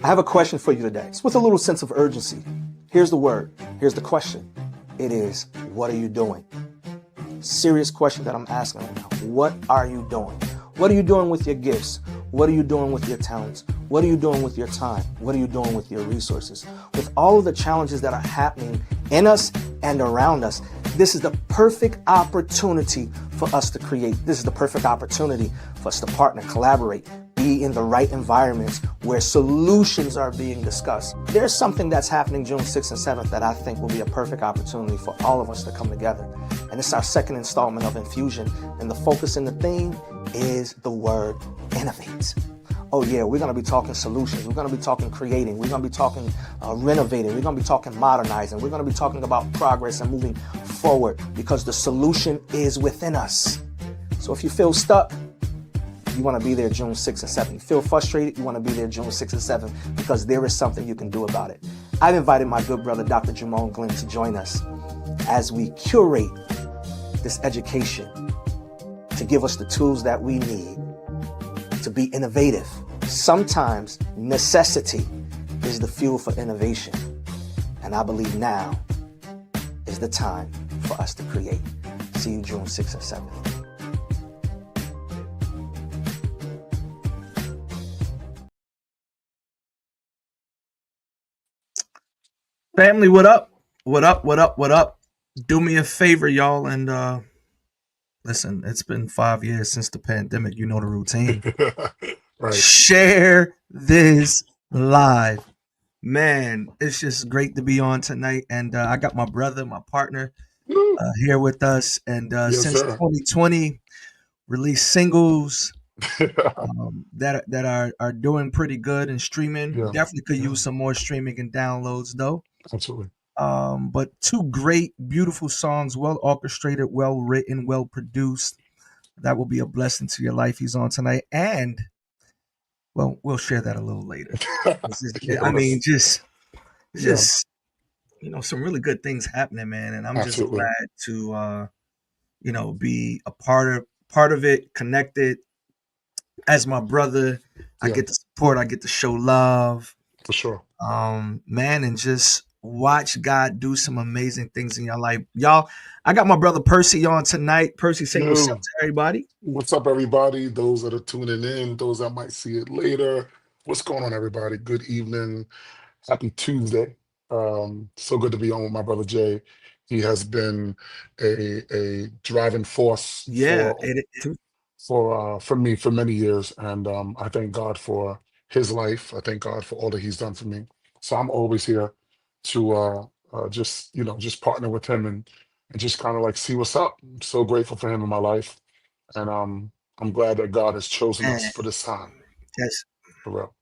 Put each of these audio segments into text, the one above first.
I have a question for you today. It's with a little sense of urgency. Here's the word. Here's the question. It is, what are you doing? Serious question that I'm asking right now. What are you doing? What are you doing with your gifts? What are you doing with your talents? What are you doing with your time? What are you doing with your resources? With all of the challenges that are happening in us and around us, this is the perfect opportunity for us to create. This is the perfect opportunity for us to partner, collaborate, be in the right environments where solutions are being discussed. There's something that's happening June 6th and 7th that I think will be a perfect opportunity for all of us to come together. And it's our second installment of Infusion. And the focus and the theme is the word innovate. Oh yeah, we're going to be talking solutions. We're going to be talking creating. We're going to be talking renovating. We're going to be talking modernizing. We're going to be talking about progress and moving forward because the solution is within us. So if you feel stuck, you want to be there June 6th and 7th. You feel frustrated, you want to be there June 6th and 7th because there is something you can do about it. I've invited my good brother, Dr. Jermone to join us as we curate this education to give us the tools that we need to be innovative. Sometimes necessity is the fuel for innovation. And I believe now is the time for us to create. See you June 6th and 7th. Family, what up? What up? What up? What up? Do me a favor, y'all, and listen, it's been 5 years since the pandemic. You know the routine. Right. Share this live. Man, it's just great to be on tonight. And I got my brother, my partner here with us. And Yes, since sir. 2020, released singles that are doing pretty good and streaming. Yeah, Definitely could yeah, use some more streaming and downloads, though. absolutely. But two great, beautiful songs, well orchestrated, well written, well produced. That will be a blessing to your life. He's on tonight. And, well, we'll share that a little later. I mean, Yes, yeah, just some really good things happening, man, and I'm just absolutely. glad to be a part of it, connected as my brother. I Yeah, get to support, I get to show love, for sure. man, and just watch God do some amazing things in your life. Y'all, I got my brother Percy on tonight. Percy, say what's up Yo, to everybody. what's up, everybody? Those that are tuning in, those that might see it later. What's going on, everybody? Good evening. Happy Tuesday. So good to be on with my brother Jay. He has been a driving force Yeah, it for me for many years, and I thank God for his life. I thank God for all that he's done for me. So I'm always here to just just partner with him and just kind of like see what's up. I'm so grateful for him in my life, and I'm glad that God has chosen man, us for this time. yes, For real.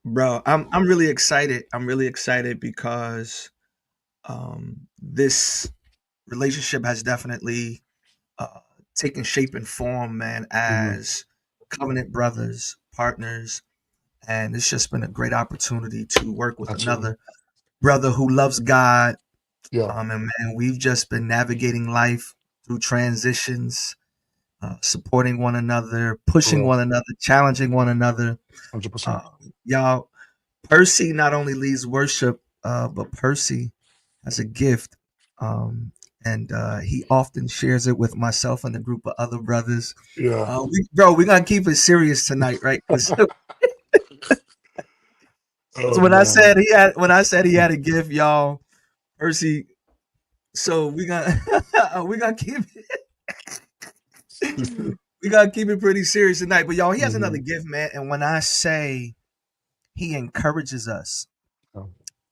bro. I'm really excited. I'm really excited because this relationship has definitely uh, taken shape and form, man, Hmm. as covenant brothers, partners, and it's just been a great opportunity to work with Absolutely. another brother who loves God. Yeah. And man, we've just been navigating life through transitions, supporting one another, For pushing real. one another, challenging one another. 100%. Uh, y'all, Percy not only leads worship, but Percy has a gift. And he often shares it with myself and a group of other brothers. Yeah. We're gonna keep it serious tonight, right? 'Cause Oh so man. when I said he had a gift, y'all, Percy. So we gonna we gonna keep we gotta keep it pretty serious tonight. But y'all, he has another Hmm. gift, man. And when I say he encourages us,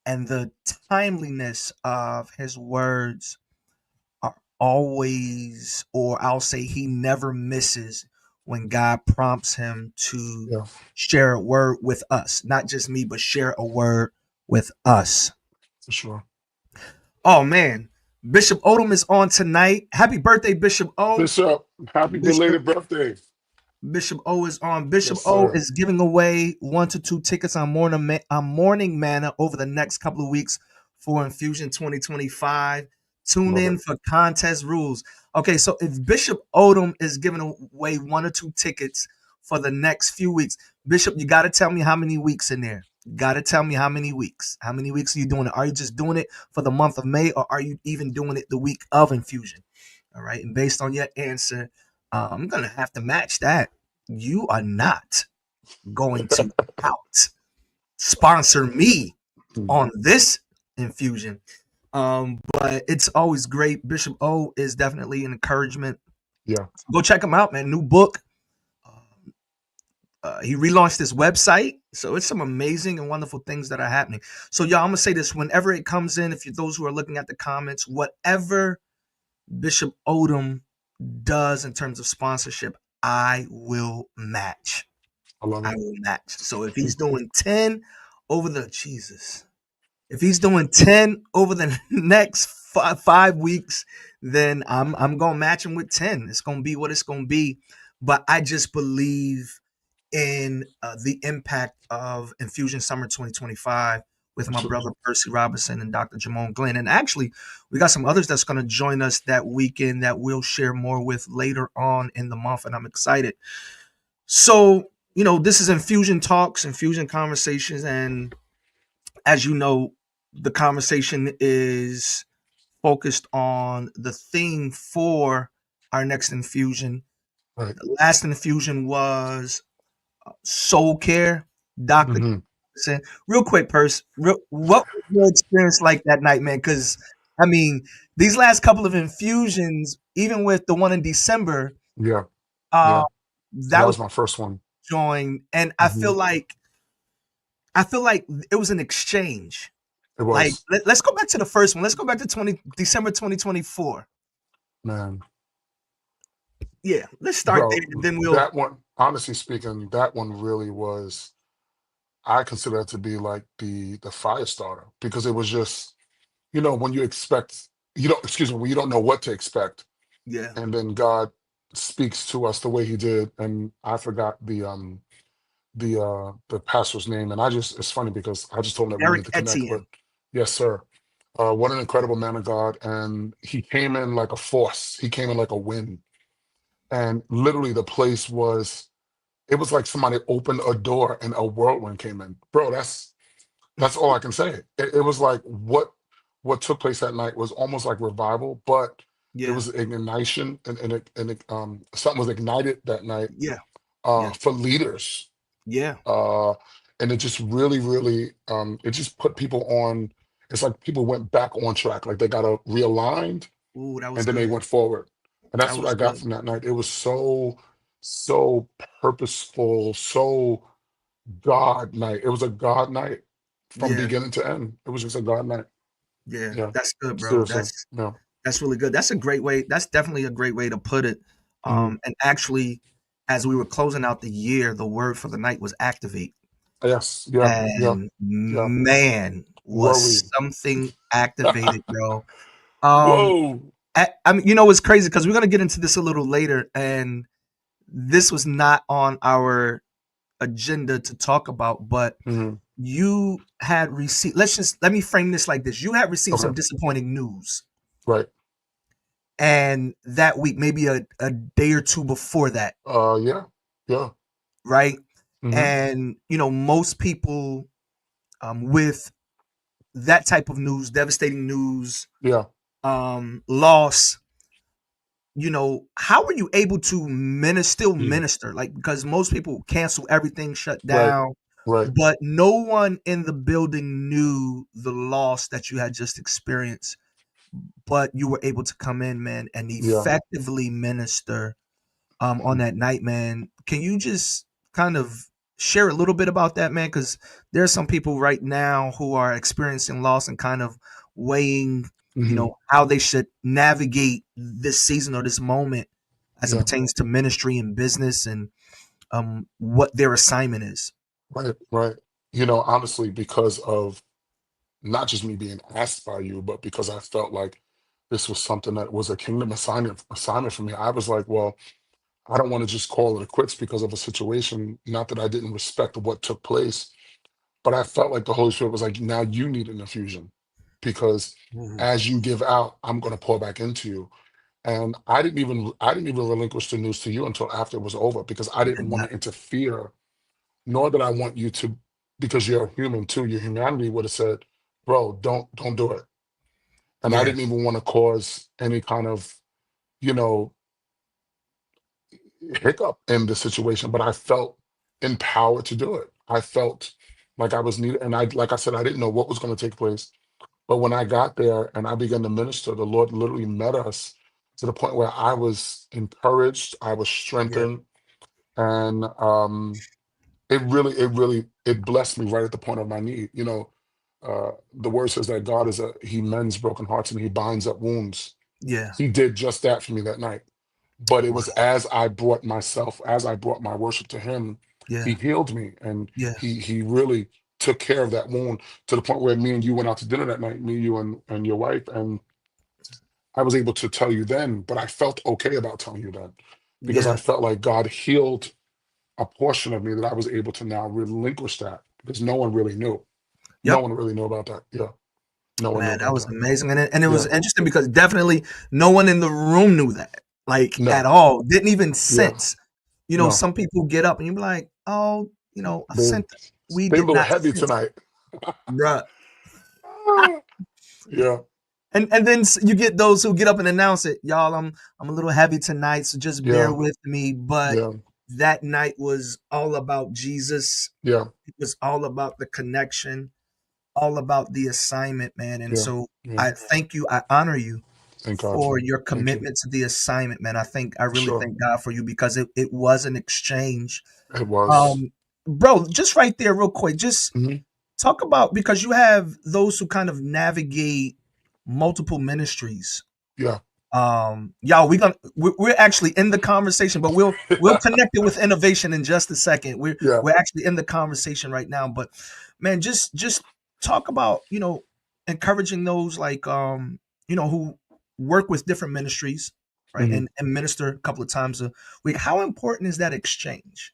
and the timeliness of his words are always, or I'll say he never misses when God prompts him to Yeah, share a word with us. Not just me, but share a word with us. for sure. Oh man. Bishop Odom is on tonight. Happy birthday, Bishop O. Bishop, happy Bishop belated birthday. Bishop O is on. Bishop Yes, O sir. is giving away 1 to 2 tickets on Morning Manna over the next couple of weeks for Infusion 2025. Tune Love in it. for contest rules. Okay, so if Bishop Odom is giving away 1 or 2 tickets for the next few weeks, Bishop, you got to tell me how many weeks in there. You got to tell me how many weeks. How many weeks are you doing it? Are you just doing it for the month of May, or are you even doing it the week of infusion? All right. And based on your answer, I'm going to have to match that. You are not going to out sponsor me Mm, on this infusion. But it's always great. Bishop O is definitely an encouragement. yeah, Go check him out, man. New book. He relaunched his website, so it's some amazing and wonderful things that are happening. So, y'all, I'm gonna say this: whenever it comes in, if you those who are looking at the comments, whatever Bishop Odom does in terms of sponsorship, I will match. I love I it. will match. So if he's doing 10 over the Jesus, if he's doing 10 over the next 5 weeks, then I'm gonna match him with 10. It's gonna be what it's gonna be. But I just believe in the impact of Infusion Summer 2025 with my brother Absolutely. Percy Robinson and Dr. Jermone Glenn. And actually, we got some others that's going to join us that weekend that we'll share more with later on in the month. And I'm excited. So, this is Infusion Talks, Infusion Conversations. And as you know, the conversation is focused on the theme for our next infusion. Right. The last infusion was soul care, Dr. Hmm. Real quick, what was your experience like that night, man? Because, I mean, these last couple of infusions, even with the one in December, Yeah, uh, yeah. that That was was my first one. joined, and Hmm. I feel like it was an exchange. It Like, was, let's go back to the first one. Let's go back to December 2024. man, Yeah, let's start there, bro. and then we'll. That one, honestly speaking, that one really was. I consider that to be like the fire starter because it was just, when you expect, excuse me, when you don't know what to expect, Yeah, and then God speaks to us the way He did, and I forgot the pastor's name, and it's funny because I just told him that we need Eric to connect, but Etienne. yes, sir. What an incredible man of God, and he came in like a force. He came in like a wind, and literally the place was. It was like somebody opened a door and a whirlwind came in, bro. That's all I can say. It was like what took place that night was almost like revival, but it Yeah, was an ignition and something was ignited that night yeah, yeah, for leaders. yeah. Uh, and it just really, really it just put people on. It's like people went back on track, like they got realigned Ooh, that was and then they good. went forward. And That that's what was I got good. from that night. It was so purposeful, so God night. It was a God night from Yeah, beginning to end. It was just a God night. yeah. Yeah, That's good, bro. seriously. That's Yeah. That's really good. That's a great way. That's definitely a great way to put it. Mhm. And actually, as we were closing out the year, the word for the night was activate. Yes. Yeah. Yeah. And Yeah. man, was Worry. something activated, bro. Um, Whoa. I mean, it's crazy because we're gonna get into this a little later, and this was not on our agenda to talk about, but Mhm. you had received. Let me frame this like this: you had received some Okay. disappointing news. Right. And that week, maybe a day or two before that, Yeah. Yeah. right? Hmm. And most people, with that type of news, devastating news, Yeah. loss, how were you able to still Mm. minister? Like, because most people cancel everything, shut Right. down, Right. but no one in the building knew the loss that you had just experienced. But you were able to come in, man, and Yeah. effectively minister on that night, man. Can you just kind of share a little bit about that, man? Because there's some people right now who are experiencing loss and kind of weighing, Hmm. how they should navigate this season or this moment as it Yeah. pertains to ministry and business and what their assignment is. Right. Right. Honestly, because of not just me being asked by you, but because I felt like this was something that was a kingdom assignment for me. I was like, well, I don't want to just call it a quits because of a situation. Not that I didn't respect what took place, but I felt like the Holy Spirit was like, now you need an infusion because Ooh, as you give out, I'm going to pour back into you. And I didn't even relinquish the news to you until after it was over because I you didn't did want not. to interfere nor did I want you to, because you're a human too. Your humanity would have said, "Bro, don't do it." And I Yeah. didn't even want to cause any kind of, you know, hiccup in the situation, but I felt empowered to do it. I felt like I was needed, and like I said, I didn't know what was going to take place. But when I got there and I began to minister, the Lord literally met us to the point where I was encouraged, I was Yeah. strengthened, and it blessed me right at the point of my need. The word says that God He mends broken hearts and He binds up wounds. Yeah. He did just that for me that night. But it Wow. was as I brought my worship to Him, He Yeah. healed me, and Yeah. He really took care of that wound to the point where me and you went out to dinner that night, me, you, and your wife, and I was able to tell you then, but I felt okay about telling you then because I Yeah. felt like God healed a portion of me that I was able to now relinquish that because no one really knew. No Yep. one really knew about that. Yeah, no one knew Man, that about was that. amazing. And it was Yeah, interesting because definitely no one in the room knew that, like, at no, all. Didn't even yeah, sense. no. Some people get up and you're like, oh, I They sent. We they a did little not heavy sense, tonight. bruh. Yeah, And then you get those who get up and announce it, y'all. I'm a little heavy tonight, so just bear yeah, with me. But yeah, that night was all about Jesus. yeah, It was all about the connection, all about the assignment, man. And yeah, so yeah. I thank you. I honor you Thank God for for it. your Thank you. commitment to the assignment, man. I really Sure, thank God for you because it was an exchange. it was. Um, Bro, just right there, real quick, just Hmm. talk about, because you have those who kind of navigate multiple ministries. Yeah, Y'all, we're actually in the conversation, but we'll connect it with innovation in just a second. we're yeah, we're actually in the conversation right now, but man, just talk about, encouraging those, like, who work with different ministries, right, hmm. and minister a couple of times a week. How important is that exchange?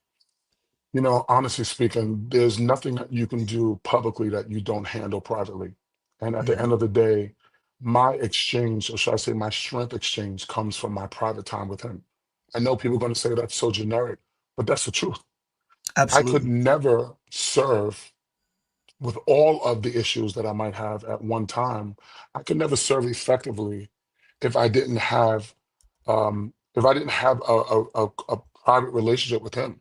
Honestly speaking, there's nothing that you can do publicly that you don't handle privately. And at the Mhm. end of the day, my exchange, or should I say my strength exchange, comes from my private time with Him. I know people are going to say that's so generic, but that's the truth. I could Absolutely. never serve with all of the issues that I might have at one time. I could never serve effectively if I didn't have a private relationship with Him.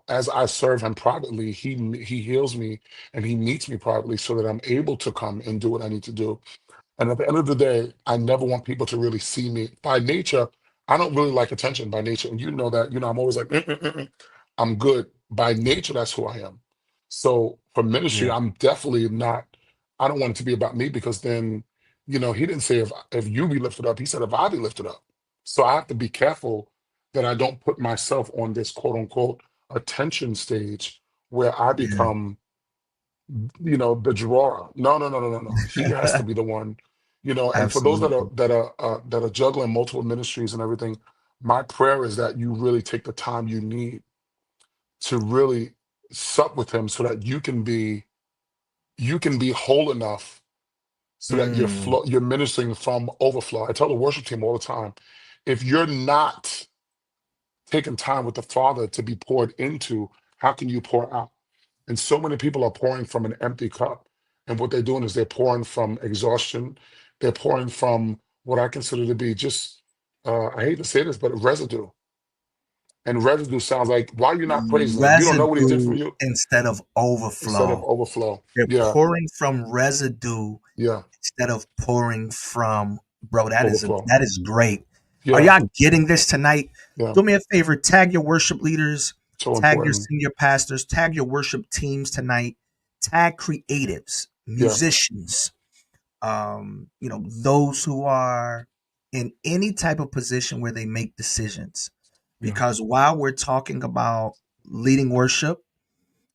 As I serve Him privately, He heals me and He meets me privately so that I'm able to come and do what I need to do. And at the end of the day, I never want people to really see me. By nature, I don't really like attention by nature. And you know that, I'm always like, I'm good. By nature, that's who I am. So for ministry, Yeah. I'm definitely not, I don't want it to be about me because then, He didn't say if you be lifted up, He said if I be lifted up. So I have to be careful that I don't put myself on this quote unquote attention stage where I Yeah. become the drawer. No, no, no, no, no, no. He has to be the one. And for those that are Absolutely. juggling multiple ministries and everything, my prayer is that you really take the time you need to really sup with Him so that you can be whole enough so that Mm. you're ministering from overflow. I tell the worship team all the time, if you're not taking time with the Father to be poured into, how can you pour out? And so many people are pouring from an empty cup. And what they're doing is they're pouring from exhaustion. They're pouring from what I consider to be just, I hate to say this, but residue. And residue sounds like, why are you not praising Him? You don't know what He did for Residue you instead of instead of overflow. overflow. They're Yeah, pouring from residue yeah, instead of pouring from, bro. That is overflow. that is great. Are Yeah, y'all getting this tonight? yeah. Do me a favor, tag your worship leaders, So tag your important. senior pastors, tag your worship teams tonight, tag creatives, Yeah, musicians, those who are in any type of position where they make decisions. yeah. Because while we're talking about leading worship,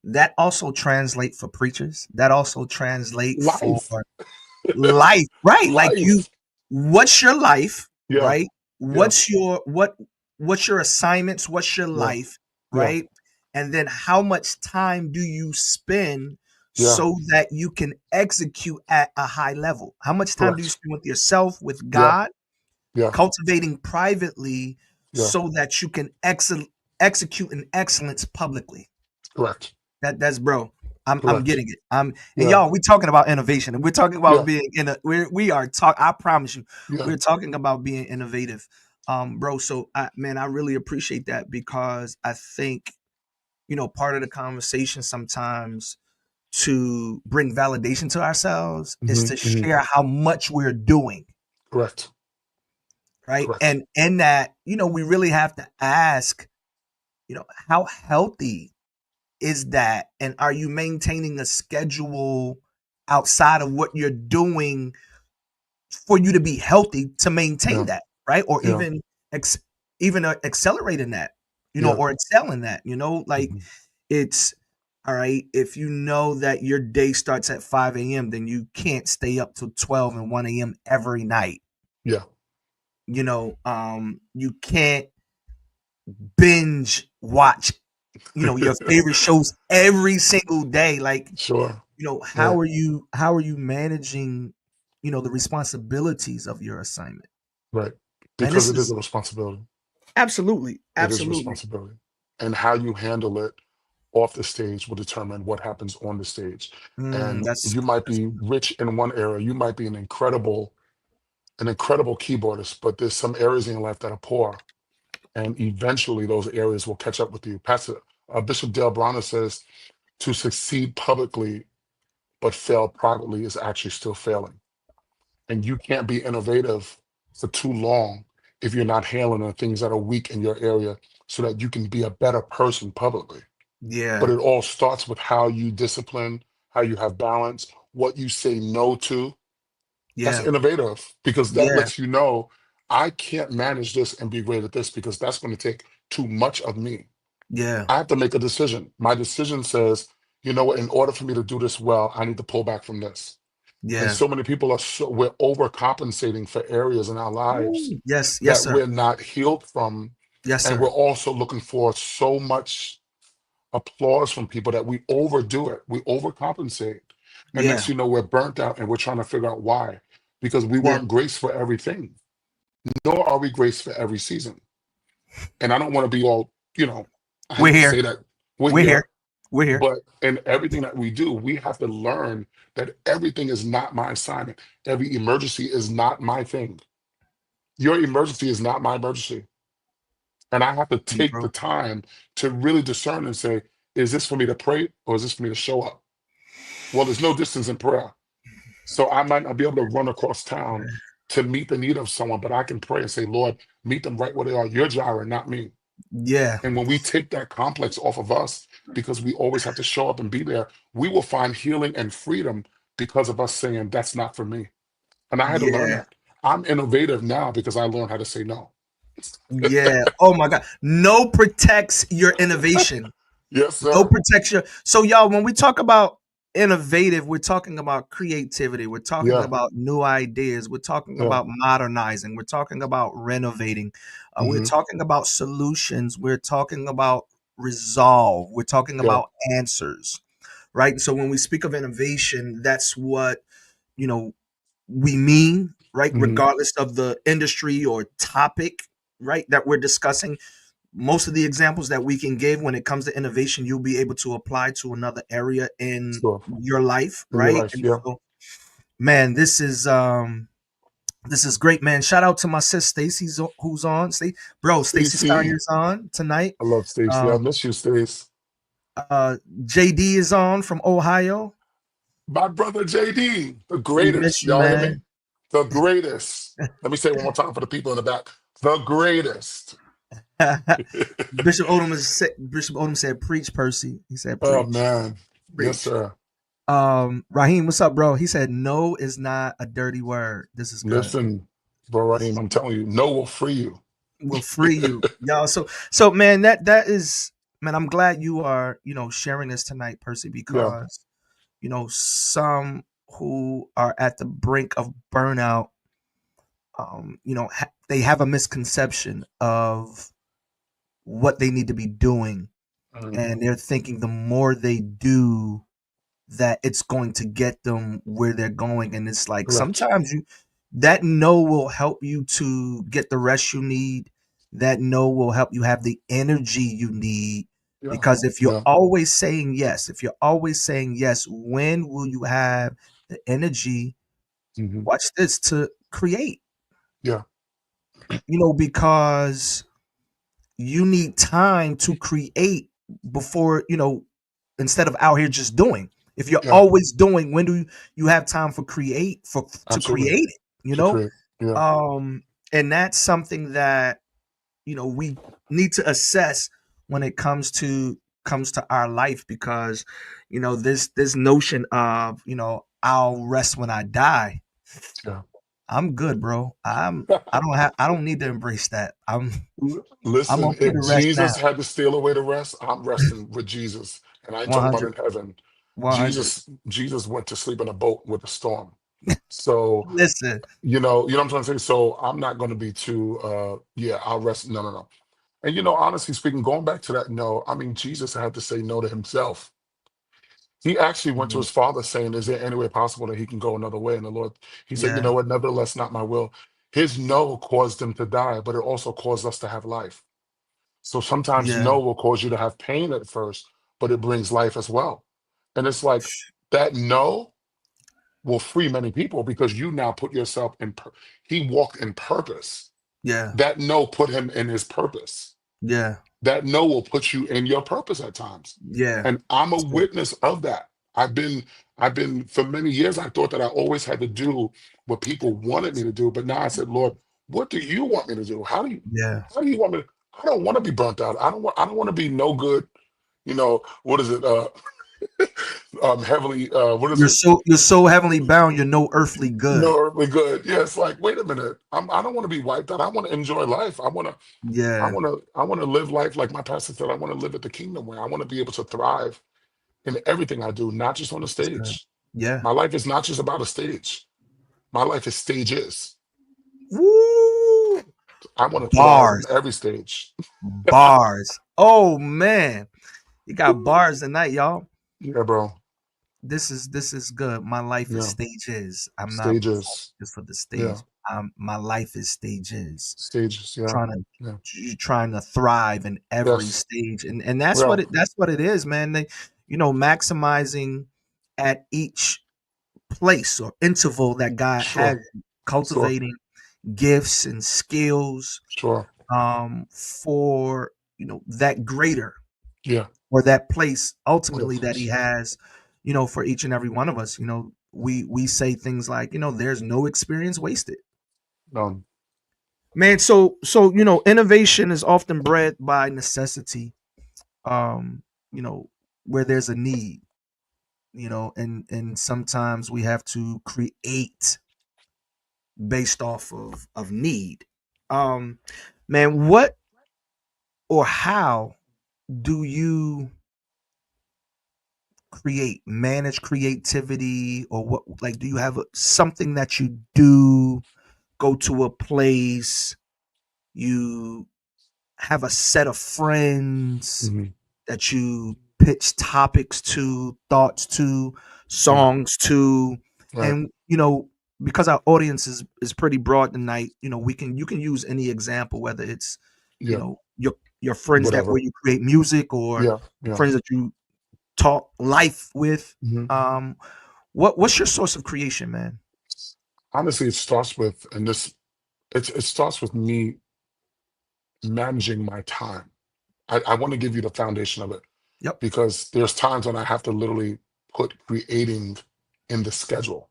that also translate for preachers. That also translate for Life, life, right? Like, life. what's your life, Yeah, right? yeah, What's your assignments? What's your yeah, life, yeah. right? And then how much time do you spend Yeah, so that you can execute at a high level? How much time do you correct. spend with yourself, with Yeah, God, yeah, cultivating privately yeah. so that you can execute in excellence publicly? Correct. That's bro. I'm Correct. getting it. And Yeah. y'all, we talking about innovation, and we're talking about Yeah. being in a. We are talk. I promise you, Yeah. we're talking about being innovative, bro. So, I really appreciate that because I think part of the conversation sometimes to bring validation to ourselves is to Hmm. share how much we're doing, Correct. right? Correct. And in that, we really have to ask, how healthy is that? And are you maintaining a schedule outside of what you're doing for you to be healthy to maintain Yeah. that, right? Or Yeah. ex- even accelerating that, Yeah. or excel in that, like Hmm. it's all right. If you know that your day starts at 5 a.m., then you can't stay up till 12 and 1 a.m. every night. Yeah. You can't binge watch your favorite shows every single day. Like, Sure. how Right. are you managing, the responsibilities of your assignment? Right. Man, Because this it is is a responsibility. absolutely, It is a absolutely. responsibility. And how you handle it off the stage will determine what happens on the stage. And That's you might that's be rich in one area. You might be an incredible keyboardist, but there's some areas in your life that are poor. And eventually those areas will catch up with you. Pastor Bishop Dale Bronner says to succeed publicly but fail privately is actually still failing. And you can't be innovative for too long if you're not handling the things that are weak in your area so that you can be a better person publicly. But yeah, it all starts with how you discipline, how you have balance, what you say no to. That's yeah, innovative because that yeah, lets you know I can't manage this and be great at this because that's going to take too much of me. yeah, I have to make a decision. My decision says, you know what, in order for me to do this well, I need to pull back from this. And yeah. so many people we're overcompensating for areas in our lives Ooh, yes, yes, that sir. we're not healed from. Yes, And sir. we're also looking for so much applause from people that we overdo it. We overcompensate. And Yeah, next, we're burnt out and we're trying to figure out why. Because we yeah. weren't graced for everything, nor are we graced for every season. And I don't want to be all, I We're hate to here. say that we're We're here. here, We're here. but in everything that we do, we have to learn that everything is not my assignment. Every emergency is not my thing. Your emergency is not my emergency. And I have to take the Bro. time to really discern and say, is this for me to pray or is this for me to show up? Well, there's no distance in prayer. So I might not be able to run across town to meet the need of someone, but I can pray and say, Lord, meet them right where they are. You're Jireh, not me. Yeah, And when we take that complex off of us, because we always have to show up and be there, we will find healing and freedom because of us saying, that's not for me. And I had to learn yeah, that. I'm innovative now because I learned how to say no. yeah. Oh my God. No protects your innovation. Yes, No sir. protection. So, y'all, when we talk about innovative, we're talking about creativity. We're talking Yeah. about new ideas. We're talking Yeah. about modernizing. We're talking about renovating. We're Hmm. talking about solutions. We're talking about resolve. We're talking Yeah. about answers, right? So, when we speak of innovation, that's what, you know, we mean, right? Hmm. Regardless of the industry or topic, right, that we're discussing, most of the examples that we can give when it comes to innovation, you'll be able to apply to another area in Sure. your life, In your right? life. And Yeah. so, man, this is great, man. Shout out to my sis Stacy who's on. Stacy Stacy. Steyer's on tonight. I love Stacy. I Um, miss you, Stace. JD is on from Ohio. My brother JD, the We miss greatest. you, Y'all hear me? man. The greatest. Let me say it one more time for the people in the back. The greatest. Bishop Odom said, "Preach, Percy." He said, Oh "Preach, man. Yes, preach." sir. Raheem, what's up, bro? He said, "No is not a dirty word." This is good. Listen, bro, This Raheem, is I'm telling you, no will free you. will free you, y'all. So, man, that is, man. I'm glad you are, sharing this tonight, Percy, Yeah. because some who are at the brink of burnout, they have a misconception of what they need to be doing, Mhm. and they're thinking the more they do, that it's going to get them where they're going. And it's like Correct. sometimes that no will help you to get the rest you need. That no will help you have the energy you need Yeah. Because if you're Yeah. always saying yes, if you're always saying yes, when will you have the energy, Hmm. watch this, to create? Yeah. Because you need time to create before, instead of out here just doing. If you're Yeah. always doing, when do you have time to Absolutely. create it? To create. Yeah. Um, and that's something that we need to assess when it comes to our life, because this notion of I'll rest when I die. Yeah. I'm good, bro. I don't need to embrace that. I'm Listen, okay if to rest now. Jesus had to steal away the rest, I'm resting with Jesus. And I ain't talking about 100. in heaven. 100. Jesus went to sleep in a boat with a storm. So, Listen. you know what I'm trying to say? So I'm not gonna be too yeah, I'll rest. No, no, no. And honestly speaking, going back to that, no, I mean Jesus had to say no to himself. He actually went to Yeah. his father saying, is there any way possible that he can go another way? And the Lord, he said, you Yeah. know what, nevertheless, not my will. His no caused him to die, but it also caused us to have life. So sometimes Yeah. no will cause you to have pain at first, but it brings life as well. And it's like that no will free many people because you now put yourself in, he walked in purpose. Yeah. That no put him in his purpose. Yeah. That no will put you in your purpose at times. Yeah. And I'm a So, witness of that. I've been for many years, I thought that I always had to do what people wanted me to do. But now I said, Lord, what do you want me to do? yeah. How do you want me to, I don't want to be burnt out. I don't want to be no good. What is it? Heavily, what is You're it? so heavenly bound, you're no earthly good. No earthly good. Yeah, it's like, wait a minute. I don't want to be wiped out. I want to enjoy life. I Yeah. want to I want to live life like my pastor said. I want to live at the kingdom way. I want to be able to thrive in everything I do, not just on the That's good. stage. Yeah. My life is not just about a stage. My life is stages. Woo! I want to thrive in Bars. every stage. Bars. Oh man. You got bars tonight, y'all. Yeah, bro. This is good. My life is Yeah. stages. I'm not performing Stages. just for the Yeah. stage. My life is stages. Stages. Yeah. Trying to Yeah. trying to thrive in every Yes. stage, and that's Yeah. what it is, man. Maximizing at each place or interval that God has Sure. you, Sure. cultivating gifts and skills, Sure. for that greater, Yeah. or that place What a ultimately that he place. has, for each and every one of us. We say things like, there's no experience wasted. Um, Man, so innovation is often bred by necessity, um, you know, where there's a need, and sometimes we have to create based off of need. Um, man, what or how do you manage creativity, or what, like, do you have something that you do, go to a place, you have a set of friends mhm. that you pitch topics to, thoughts to, Right. songs to, Right. and because our audience is pretty broad tonight, you can use any example, whether it's Yeah. your friends that where Whatever. you create music, or Yeah. Yeah. friends that you talk life with. Mhm. Um, what's your source of creation, man? Honestly, it starts with, and this, it starts with me managing my time. I want to give you the foundation of it Yep. because there's times when I have to literally put creating in the schedule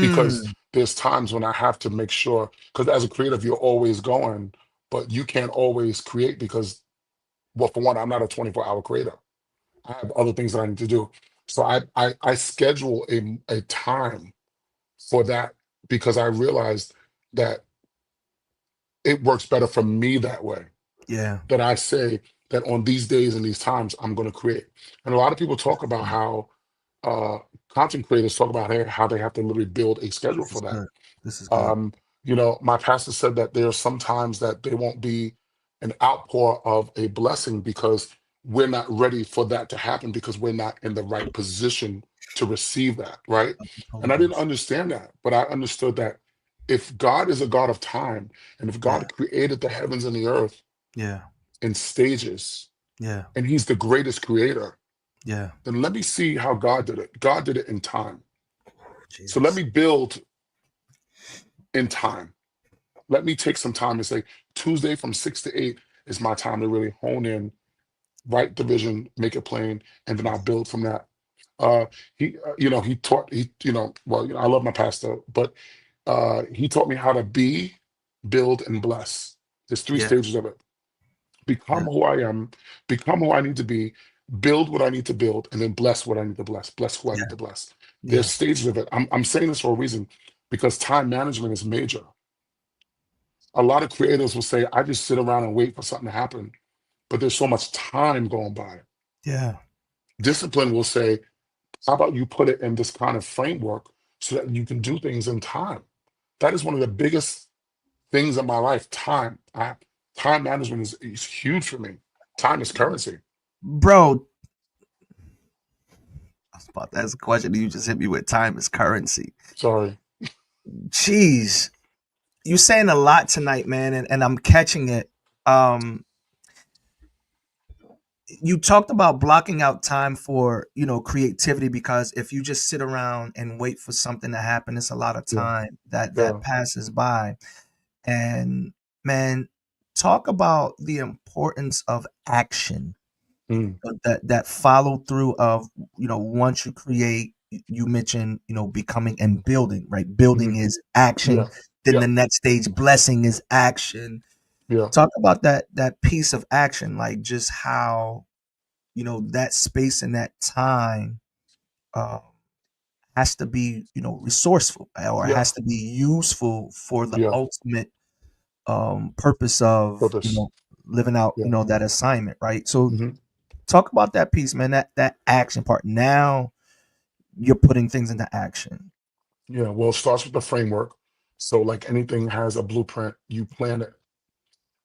because Mm, there's times when I have to make sure, because as a creative, you're always going, but you can't always create because, well, for one, I'm not a 24-hour creator. I have other things that I need to do. So I schedule a time for that because I realized that it works better for me that way. yeah. That I say that on these days and these times, I'm going to create. And a lot of people talk about Good. how uh, content creators talk about how they have to literally build a schedule This for is that. good. This is good. Um, my pastor said that there are some times that there won't be an outpour of a blessing because we're not ready for that to happen because we're not in the right position to receive that, right? Holy And I didn't Ghost. understand that, but I understood that if God is a God of time and if Yeah. God created the heavens and the earth Yeah. in stages, Yeah. and he's the greatest creator, Yeah. then let me see how God did it. God did it in time. So let Jesus. me build in time. Let me take some time and say, Tuesday from 6 to 8 is my time to really hone in, write the vision, make it plain, and then I'll build from that. Uh, he taught, well, I love my pastor, but he taught me how to be, build, and bless. There's three Yeah. stages of it. Become Yeah. who I am, become who I need to be, build what I need to build, and then bless what I need to bless who I need Yeah. to bless. There's Yeah. stages of it. I'm saying this for a reason, because time management is major. A lot of creators will say, I just sit around and wait for something to happen, but there's so much time going by. Yeah. Discipline will say, how about you put it in this kind of framework so that you can do things in time? That is one of the biggest things in my life. Time management is huge for me. Time is currency. Bro, I was about to ask a question. You just hit me with time is currency. Sorry. Jeez. You're saying a lot tonight, man, and I'm catching it. Um, you talked about blocking out time for, creativity, because if you just sit around and wait for something to happen, it's a lot of Yeah. time that Yeah. passes by. And man, talk about the importance of action, Mm. that follow through of, once you create. You mentioned, becoming and building, right? Building Mhm. is action. Yeah. Then Yeah. the next stage, blessing, is action. Yeah. Talk about that piece of action, like just how, that space and that time uh, has to be, resourceful, or Yeah. has to be useful for the Yeah. ultimate purpose of, Purpose. living out, Yeah. that assignment, right? So Hmm. talk about that piece, man, that action part. Now you're putting things into action. Yeah. Well, it starts with the framework. So, like anything has a blueprint, you plan it,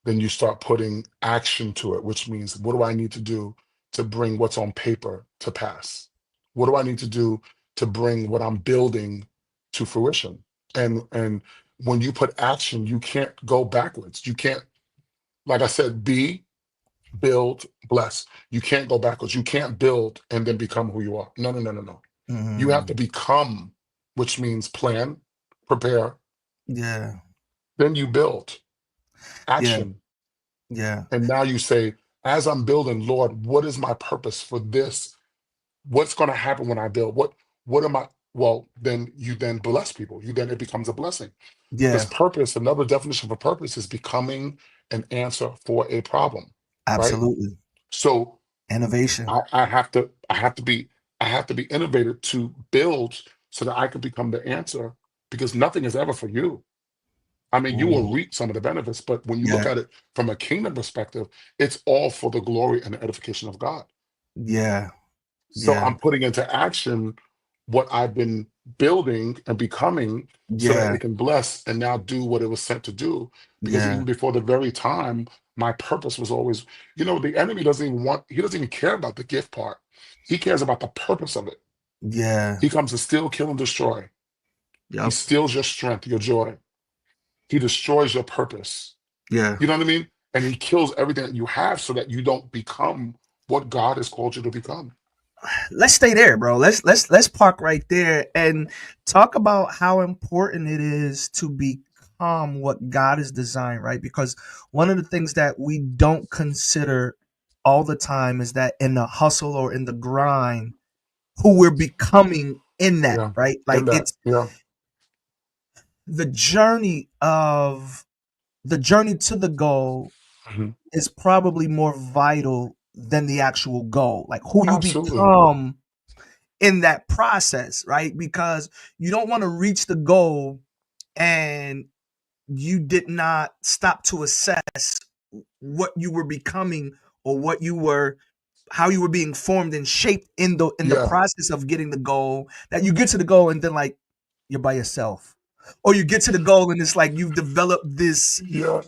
then you start putting action to it, which means, what do I need to do to bring what's on paper to pass? What do I need to do to bring what I'm building to fruition? And when you put action, you can't go backwards. You can't, like I said, be, build, bless. You can't go backwards. You can't build and then become who you are. No, no, no, no, no. You have to Mhm. become, which means plan, prepare, Yeah. then you build, Yeah. action. Yeah. And now you say, as I'm building, Lord, what is my purpose for this? What's going to happen when I build? What am I? Well, then you then bless people. It becomes a blessing. Because Yeah. purpose, another definition for purpose is becoming an answer for a problem, right? Absolutely. So Innovation. I have to be innovative to build so that I can become the answer, because nothing is ever for you. I mean, you will Ooh. reap some of the benefits, but when you look Yeah. at it from a kingdom perspective, it's all for the glory and the edification of God. Yeah. So Yeah. I'm putting into action what I've been building and becoming so that Yeah. it can bless and now do what it was sent to do. Because Yeah. even before the very time, my purpose was always, the enemy he doesn't even care about the gift part. He cares about the purpose of it. Yeah. He comes to steal, kill, and destroy. He Yep. steals your strength, your joy. He destroys your purpose. Yeah. You know what I mean? And he kills everything that you have so that you don't become what God has called you to become. Let's stay there, bro. Let's park right there and talk about how important it is to become what God has designed, right? Because one of the things that we don't consider all the time is that in the hustle or in the grind, who we're becoming in that, Yeah. right? In Like that. it's Yeah. the journey to the goal Mhm. is probably more vital than the actual goal. Like who you Absolutely. become in that process, right? Because you don't want to reach the goal and you did not stop to assess what you were becoming, or what you were how you were being formed and shaped in the Yeah. process of getting the goal. That you get to the goal and then, like, you're by yourself, or you get to the goal and it's like you've developed Yeah.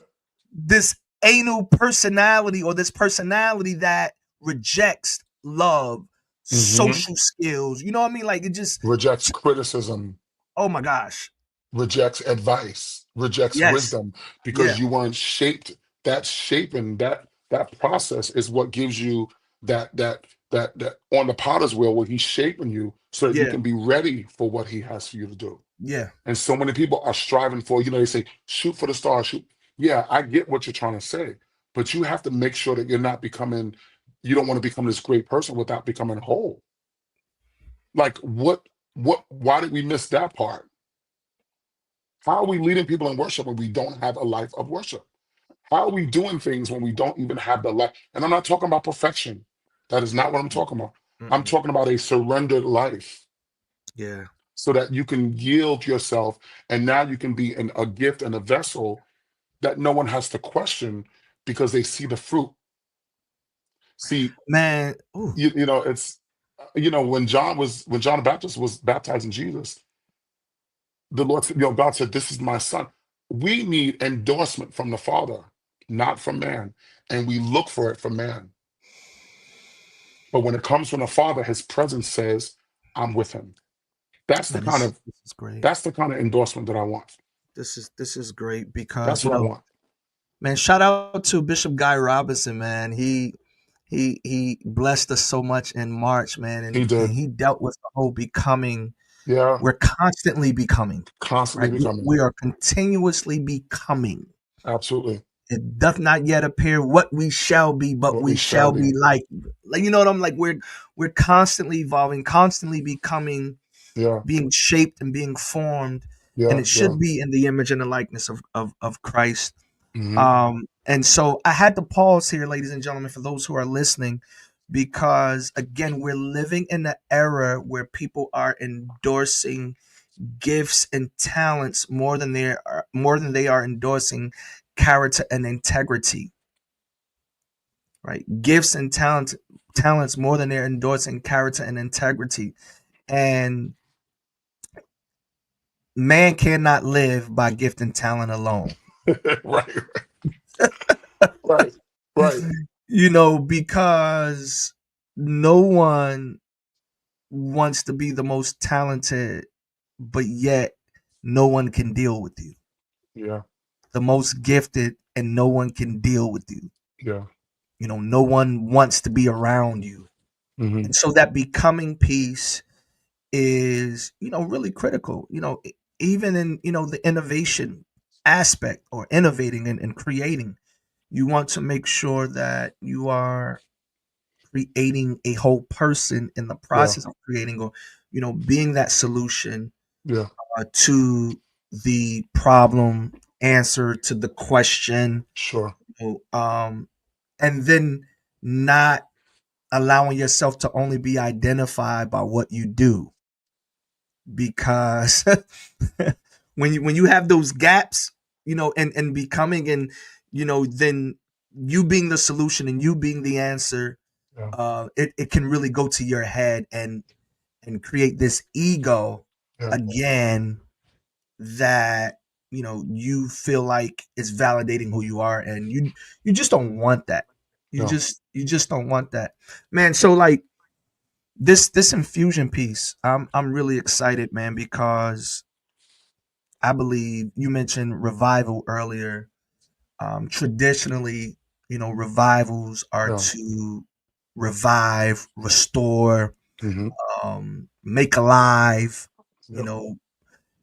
this anal personality, or this personality that rejects love, Hmm. social skills. You know what I mean? Like it just, Rejects criticism, oh my gosh. rejects advice, rejects Yes. wisdom, Yeah. because you weren't shaped. That shaping, that That process is what gives you that on the potter's wheel where he's shaping you so that you Yeah. can be ready for what he has for you to do. Yeah. And so many people are striving for, they say, shoot for the stars, shoot. Yeah, I get what you're trying to say, but you have to make sure that you don't want to become this great person without becoming whole. Like why did we miss that part? How are we leading people in worship when we don't have a life of worship? How are we doing things when we don't even have the life? And I'm not talking about perfection. That is not what I'm talking about. I'm Mm-mm. talking about a surrendered life Yeah. so that you can yield yourself and now you can be a gift and a vessel that no one has to question because they see the fruit. See, Man. Ooh. it's when John the Baptist was baptizing Jesus, the Lord said, God said, "This is my son." We need endorsement from the Father, not from man, and we look for it from man. But when it comes from the Father, His presence says, "I'm with him." That's the Man, kind of this is great. that's the kind of endorsement that I want. This is great because That's what I want. man, shout out to Bishop Guy Robinson, man. He blessed us so much in March, man, He and did. he dealt with the whole becoming. Yeah, We're constantly becoming, constantly right? becoming. We are continuously becoming. Absolutely. It doth not yet appear what we shall be, but What we we shall shall be. be like you know what I'm like. We're constantly evolving, constantly becoming, Yeah, being shaped and being formed, and yeah, it yeah. should be in the image and the likeness of Christ. Hmm. And so I had to pause here, ladies and gentlemen, for those who are listening, because again, we're living in an era where people are endorsing gifts and talents more than they are endorsing character and integrity. Right? Gifts and talents more than they're endorsing character and integrity. And man cannot live by gift and talent alone. Right, right, right. Because no one wants to be the most talented, but yet no one can deal with you. Yeah, The most gifted, and no one can deal with you. yeah. No one wants to be around you. Hmm. And so that becoming piece is, really critical, even in, the innovation aspect or innovating and creating. You want to make sure that you are creating a whole person in the Yeah, process of creating, or being that solution yeah. to the problem, answer to the question, Sure. and then not allowing yourself to only be identified by what you do, because when you have those gaps, and becoming, and then you being the solution and you being the answer, Yeah, it can really go to your head and create this ego yeah, again, that you feel like is validating who you are, and you just don't want that. you yeah, just you just don't want that, man. So like this infusion piece, I'm really excited, man, because I believe you mentioned revival earlier. Traditionally, revivals are yeah. to revive, restore, Hmm. make alive, you Yep. know,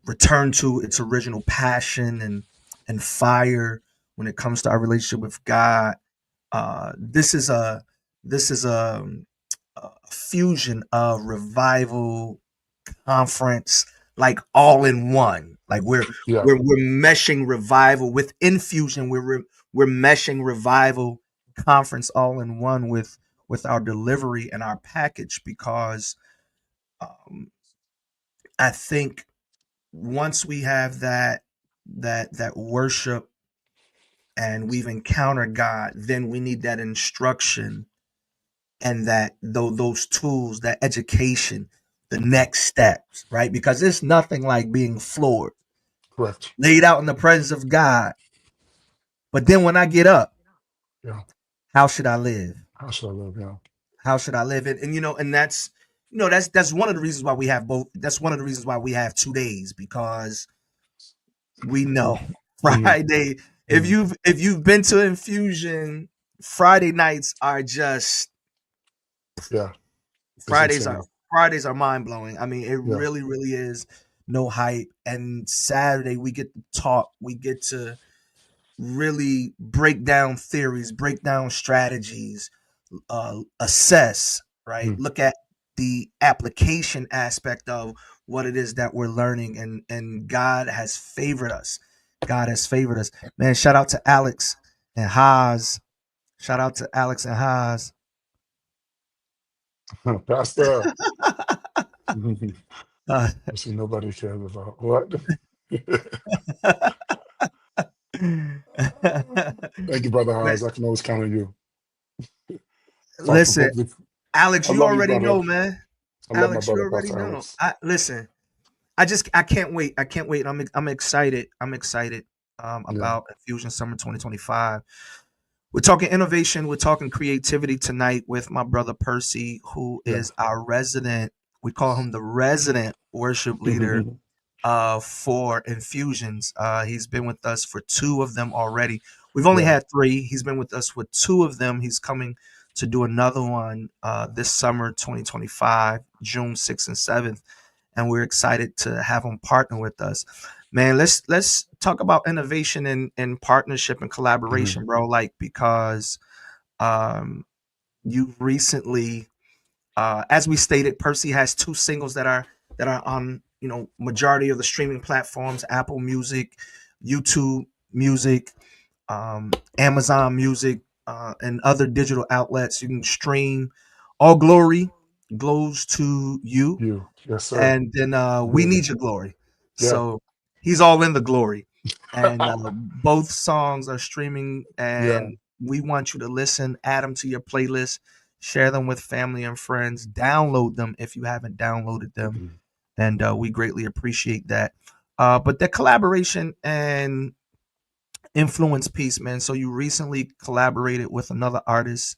return to its original passion and fire when it comes to our relationship with God. This is a fusion of revival, conference, like all in one. Like we're Yeah, we're we're meshing revival with infusion. We're meshing revival, conference, all in one with our delivery and our package, because um, I think once we have that worship and we've encountered God, then we need that instruction and those tools, that education, the next steps, right? Because it's nothing like being floored, correct. laid out in the presence of God. But then when I get up, Yeah. how should I live? How should I live? Yeah. How should I live? And that's one of the reasons why we have both. That's one of the reasons why we have 2 days, because we know Hmm. Friday. If Hmm. you've been to Infusion Friday nights are just Yeah, it's Fridays are insane. Fridays are mind blowing. I mean, it Yeah. really, really is. No hype. And Saturday we get to talk. We get to really break down theories, break down strategies, assess, right? Mm. Look at the application aspect of what it is that we're learning, and God has favored us. God has favored us. Man, shout out to Alex and Haas. Shout out to Alex and Haas. Pastor. Uh, I see nobody cares about what. Thank you, Brother Haas. I can always count on you. Talk for Listen, both of you. Alex, I you love you, already brother. know, man. I love my Alex, you brother, already Pastor know. Alex. Listen. I can't wait. I can't wait. I'm excited. I'm excited Yeah, about Infusion Summer 2025. We're talking innovation. We're talking creativity tonight with my brother Percy, who yeah. is our resident. We call him the resident worship leader for Infusions. He's been with us for two of them already. We've only Yeah. had three. He's been with us with two of them. He's coming to do another one this summer 2025, June 6th and 7th, and we're excited to have him partner with us. Man, let's talk about innovation and partnership and Mhm. collaboration, bro. Like, because um, you recently, as we stated, Percy has two singles that are on majority of the streaming platforms: Apple Music, YouTube Music, Amazon Music, and other digital outlets. You can stream. All glory goes to you, You. Yes, sir. and then we Daily. need your glory. Yeah. So he's all in the glory, and both songs are streaming, Yeah. and we want you to listen, add them to your playlist, share them with family and friends, download them if you haven't downloaded them, Mhm. and we greatly appreciate that. But the collaboration and influence piece, man. So you recently collaborated with another artist,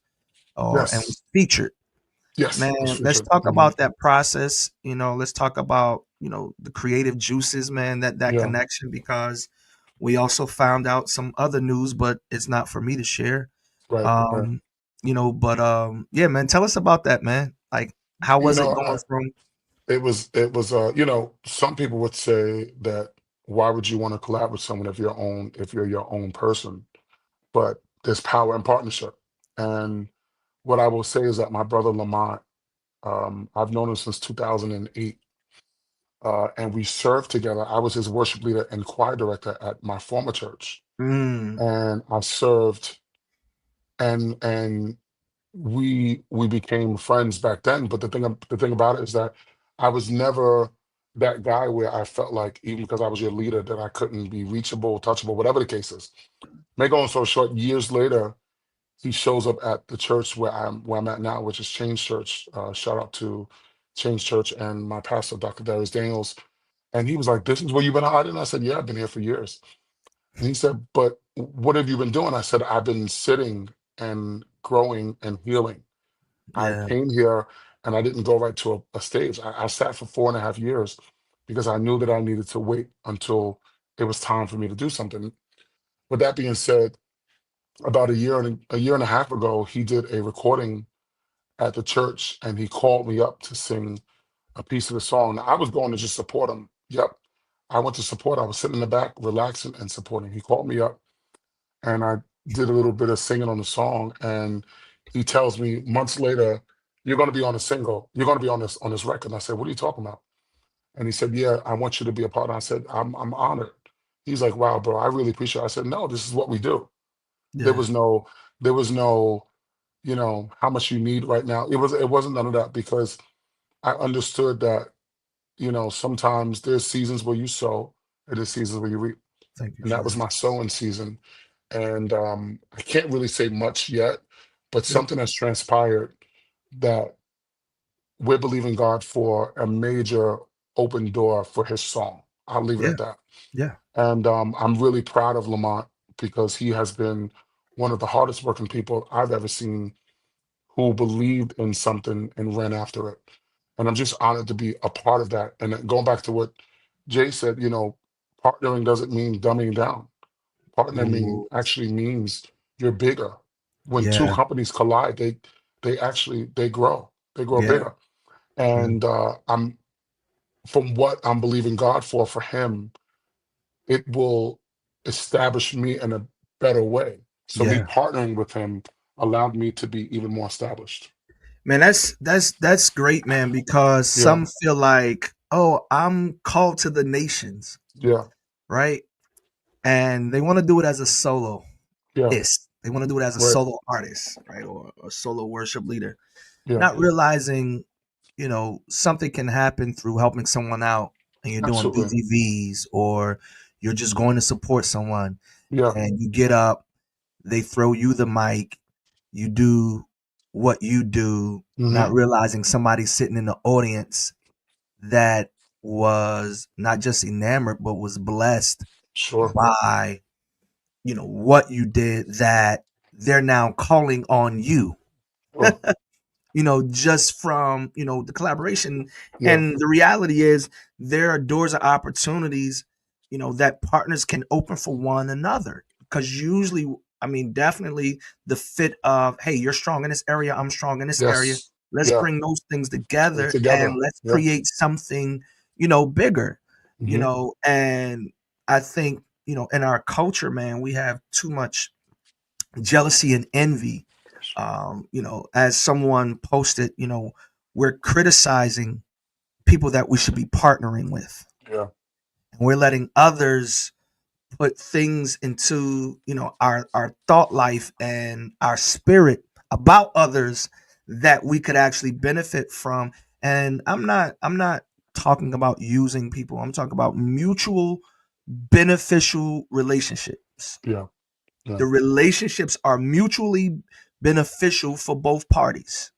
or and Yes. was featured. Yes. Man, Was let's featured. talk about that process. Let's talk about, the creative juices, man, that Yeah. connection, because we also found out some other news, but it's not for me to share. Right. Right. Um, but yeah, man, tell us about that, man. Like, how You was it know, going from some people would say that why would you want to collab with someone if you're your own person? But there's power in partnership. And what I will say is that my brother Lamont, I've known him since 2008, and we served together. I was his worship leader and choir director at my former church, mm, and I served, and we became friends back then. But the thing about it is that I was never that guy where I felt like even because I was your leader that I couldn't be reachable, touchable, whatever the case is. Make on so short, years later, he shows up at the church where I'm at now, which is Change Church. Shout out to Change Church and my pastor, Dr. Darius Daniels. And he was like, "This is where you've been hiding?" I said, "Yeah, I've been here for years." And he said, "But what have you been doing?" I said, "I've been sitting and growing and healing. I yeah, came here and I didn't go right to a stage. I sat for 4.5 years because I knew that I needed to wait until it was time for me to do something." With that being said, about a year and a half ago, he did a recording at the church and he called me up to sing a piece of the song. Now, I was going to just support him. Yep. I went to support. I was sitting in the back, relaxing and supporting. He called me up and I did a little bit of singing on the song. And he tells me months later, "You're going to be on a single. You're going to be on this record." And I said, "What are you talking about?" And he said, "Yeah, I want you to be a part." And I said, I'm honored." He's like, "Wow, bro, I really appreciate it." I said, "No, this is what we do." There yeah, was no, there was no, how much you need right now. It wasn't none of that because I understood that, sometimes there's seasons where you sow and there's seasons where you reap. thank you, And that was Jesus. my sowing season. And I can't really say much yet, but Yep, something has transpired that we're believing God for a major open door for his song. I'll leave it yeah, at that. yeah, And I'm really proud of Lamont because he has been one of the hardest working people I've ever seen who believed in something and ran after it. And I'm just honored to be a part of that. And then going back to what Jay said, partnering doesn't mean dumbing down. Partnering Ooh, actually means you're bigger. When two Yeah. companies collide, they grow. They grow Yeah. bigger. Yeah. And I'm from what I'm believing God for him, it will establish me in a better way. So me Yeah. partnering with him allowed me to be even more established. Man, that's great, man, because Yeah, some feel like, oh, I'm called to the nations, yeah, right? And they want to do it as a soloist. yeah, They want to do it as a right. solo artist, right? Or a solo worship leader. Yeah, Not realizing, something can happen through helping someone out and you're doing absolutely. BTVs, or you're just going to support someone Yeah. and you get up, they throw you the mic, you do what you do, Hmm. not realizing somebody sitting in the audience that was not just enamored but was blessed Sure. by what you did, that they're now calling on you, Sure. just from the collaboration. Yeah. And the reality is there are doors of opportunities that partners can open for one another, because usually, I mean, definitely the fit of, hey, you're strong in this area, I'm strong in this area, Yes. let's Yeah. bring those things We're together and together. let's Yeah. create something bigger. Hmm. And I think in our culture, man, we have too much jealousy and envy. As someone posted, we're criticizing people that we should be partnering with, Yeah. and we're letting others put things into our thought life and our spirit about others that we could actually benefit from. And I'm not talking about using people. I'm talking about mutual beneficial relationships. Yeah. Yeah. The relationships are mutually beneficial for both parties,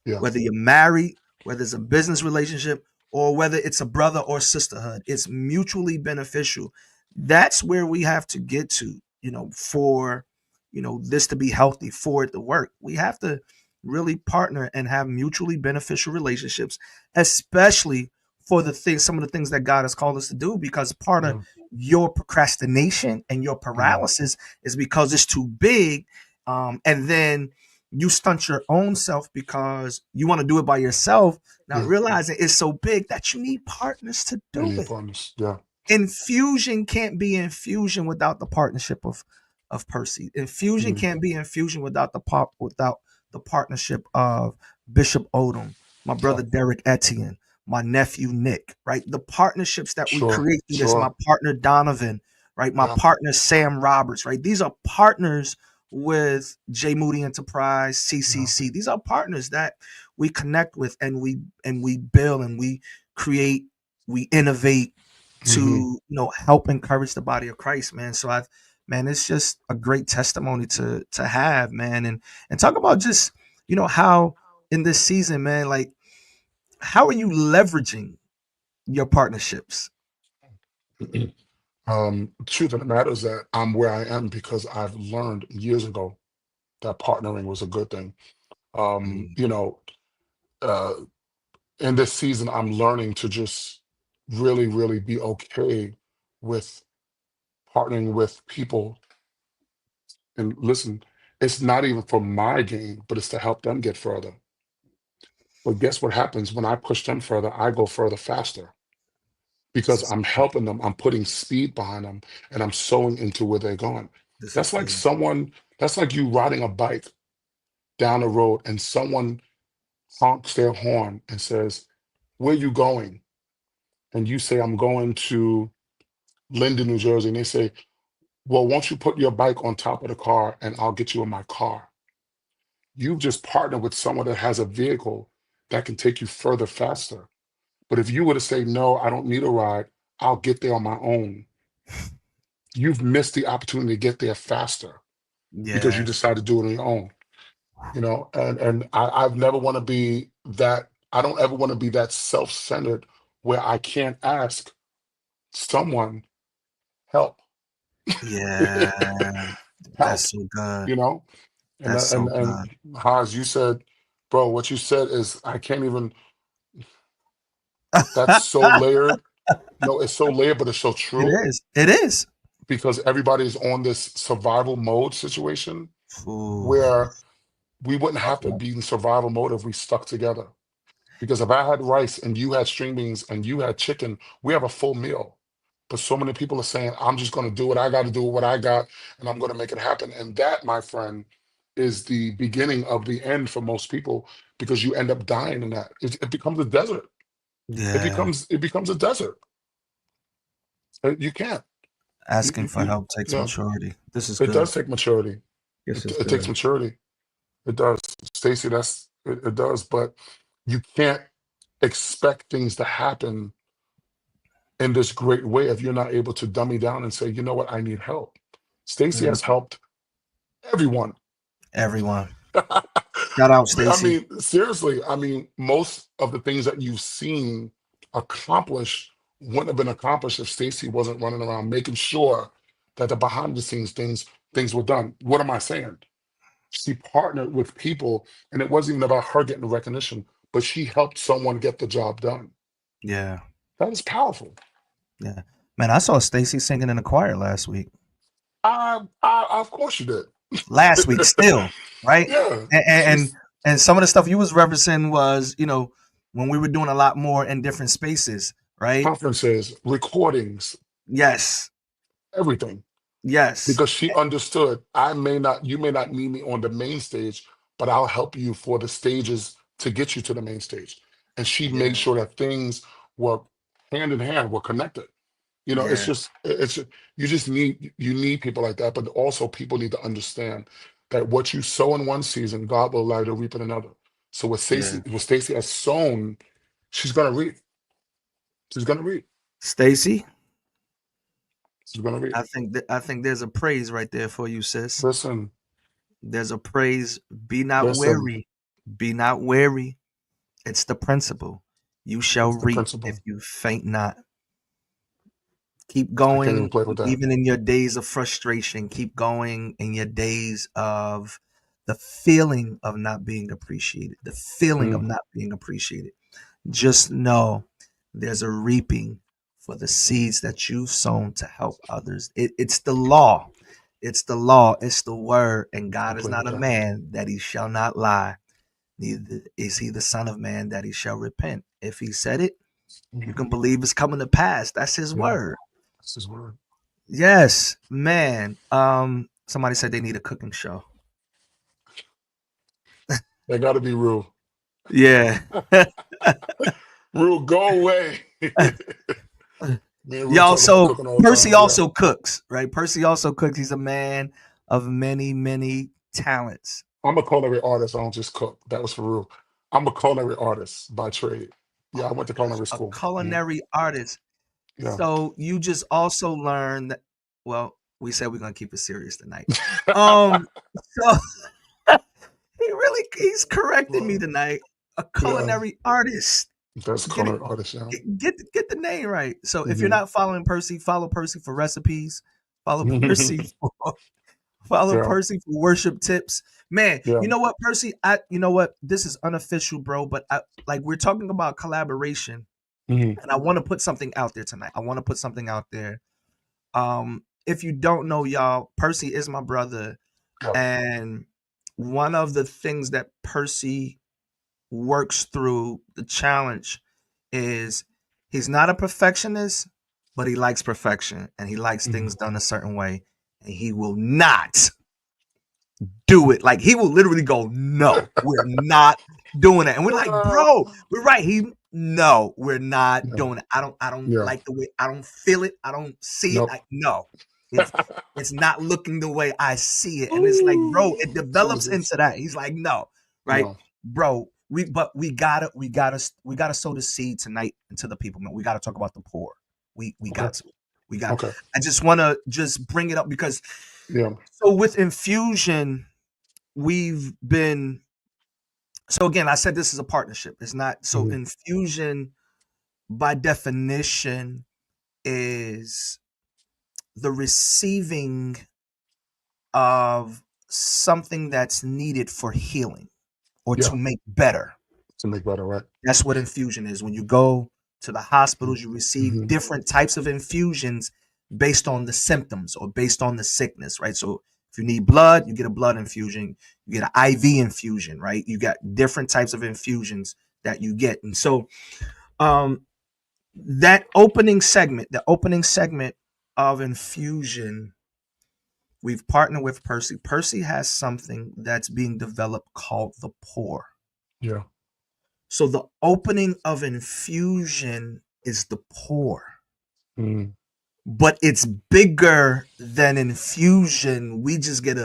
Yeah. whether you're married, whether it's a business relationship, or whether it's a brother or sisterhood. It's mutually beneficial. That's where we have to get to, for this to be healthy, for it to work. We have to really partner and have mutually beneficial relationships, especially for some of the things that God has called us to do, because part of Yeah. your procrastination and your Yeah. paralysis is because it's too big. And then you stunt your own self because you want to do it by yourself, not Yeah. realizing it's so big that you need partners to You do need it. partners. Yeah. Infusion can't be infusion without the partnership of Percy. Infusion Mm. can't be infusion without the partnership of Bishop Odom, my Yeah. brother Derek Etienne, my nephew Nick. Right, the partnerships that we Sure. create through this. My Sure. partner Donovan. Right, my Yeah. partner Sam Roberts. Right, these are partners with J Moody Enterprise, Yeah. CCC. These are partners that we connect with, and we build and we create, we innovate to Hmm. help encourage the body of Christ, man. So man, it's just a great testimony to have, man. And talk about just how in this season, man, like, how are you leveraging your partnerships? The truth of the matter is that I'm where I am because I've learned years ago that partnering was a good thing. Um, Mm, you know, uh, in this season, I'm learning to just really, really be okay with partnering with people. And listen, it's not even for my gain, but it's to help them get further. But guess what happens when I push them further? I go further faster this because is I'm helping them. I'm putting speed behind them and I'm sowing into where they're going. this is That's like good. someone, that's like you riding a bike down the road and someone honks their horn and says, "Where you going?" And you say, "I'm going to Linden, New Jersey." And they say, "Well, won't you put your bike on top of the car and I'll get you in my car?" You've just partnered with someone that has a vehicle that can take you further faster. But if you were to say, "No, I don't need a ride, I'll get there on my own," you've missed the opportunity to get there faster because you Yeah, decide to do it on your own. I've never want to be that. I don't ever want to be that self-centered where I can't ask someone help. yeah, Help, that's so good. you know? And That's uh, so and good. and Haas, you said, bro, what you said is I can't even. That's so layered. No, it's so layered, but it's so It true is. It is. because everybody's on this survival mode situation. Ooh. where we wouldn't Rough have to one. be in survival mode if we stuck together. Because if I had rice and you had string beans and you had chicken, we have a full meal. But so many people are saying, I'm just going to do what I got to do, what I got, and I'm going to make it happen. And that, my friend, is the beginning of the end for most people because you end up dying in that. It becomes a desert. Yeah. It becomes a desert. You can't. Asking for help takes Yeah, maturity. This is it good. does take maturity. This is It takes good. maturity. It does. Stacy, it does. But you can't expect things to happen in this great way if you're not able to dummy down and say, you know what, I need help. Stacy Mm, has helped everyone. everyone. Shout out, I Stacy. mean, seriously, I mean, most of the things that you've seen accomplished wouldn't have been accomplished if Stacy wasn't running around making sure that the behind the scenes things were done. What am I saying? She partnered with people, and it wasn't even about her getting the recognition, but she helped someone get the job done. Yeah. That is powerful. Yeah. Man, I saw Stacy singing in the choir last week. Of course you did. Last week still, right? Yeah, And and, she's and some of the stuff you was referencing was, when we were doing a lot more in different spaces, right? conferences, recordings, Yes. everything. Yes. Because she understood you may not need me on the main stage, but I'll help you for the stages to get you to the main stage. And she made Yeah. sure that things were hand in hand, were connected. Yeah. You need people like that, but also people need to understand that what you sow in one season, God will allow you to reap in another. So Yeah. What Stacey has sown, she's gonna reap. She's gonna reap. Stacy, She's gonna reap. I think there's a praise right there for you, sis. Listen, There's a praise. Be not listen. weary. Be not weary. It's the principle. You shall It's the reap if principle. you faint not. Keep I can't even going, play with that. even in your days of frustration. Keep going in your days of the feeling of not being appreciated. The feeling of Mm, not being appreciated. Just know there's a reaping for the seeds that you've sown to help others. It's the law. It's the law. It's the word. And God can't is play not with a that. man that he shall not lie. Neither is he the son of man that he shall repent. If he said it, you Mm, can believe it's coming to pass. That's his yeah, word. that's his word. Yes, man. Somebody said they need a cooking show. They got to be real. Yeah. Rule, go away. Me and Rule Y'all, talk about so cooking all the Percy time. Yeah. also cooks, right? Percy also cooks. He's a man of many, many talents. I'm a culinary artist. I don't just cook. That was for Rule. I'm a culinary artist by trade. Yeah, I went to culinary A school. culinary artist. Yeah. So you just also learned that, well, we said we're gonna keep it serious tonight. Um, so he's correcting me Well, tonight. A yeah, culinary artist. that's Get it culinary artist. Yeah. get the name right. So if you're Hmm. not following Percy, follow Percy for recipes. Follow Percy follow Yeah. Percy for worship tips. Man, Yeah. you know what, Percy? You know what? This is unofficial, bro, but like we're talking about collaboration, Hmm. and I want to put something out there tonight. I want to put something out there. If you don't know, y'all, Percy is my brother, Yeah. and one of the things that Percy works through the challenge is he's not a perfectionist, but he likes perfection and he likes Hmm. things done a certain way, and he will not do it. Like he will literally go, no, we're not doing it. And we're like, bro, we're right. No, we're not Yeah. doing it. I don't Yeah. like the way, I don't feel it. I don't see it. Nope. No, it's, it's not looking the way I see it. And it's like, bro, Ooh, it develops Jesus. into that. He's like, no, right, No. bro. We gotta sow the seed tonight into the people, man. We gotta talk about the poor. We Okay. got to. We got. Okay. I just want to just bring it up because Yeah. so with infusion, we've been so again, I said this is a partnership. It's not so Hmm. infusion by definition is the receiving of something that's needed for healing or to Yeah. make better. To make better, right? That's what infusion is. When you go to the hospitals, you receive Hmm. different types of infusions based on the symptoms or based on the sickness, right? So If you need blood, you get a blood infusion. You get an IV infusion, right? You got different types of infusions that you get. And so um that the opening segment of infusion, we've partnered with Purcy. Purcy has something that's being developed called the pour. Yeah. So the opening of infusion is the pour, Mm. but it's bigger than infusion. We just get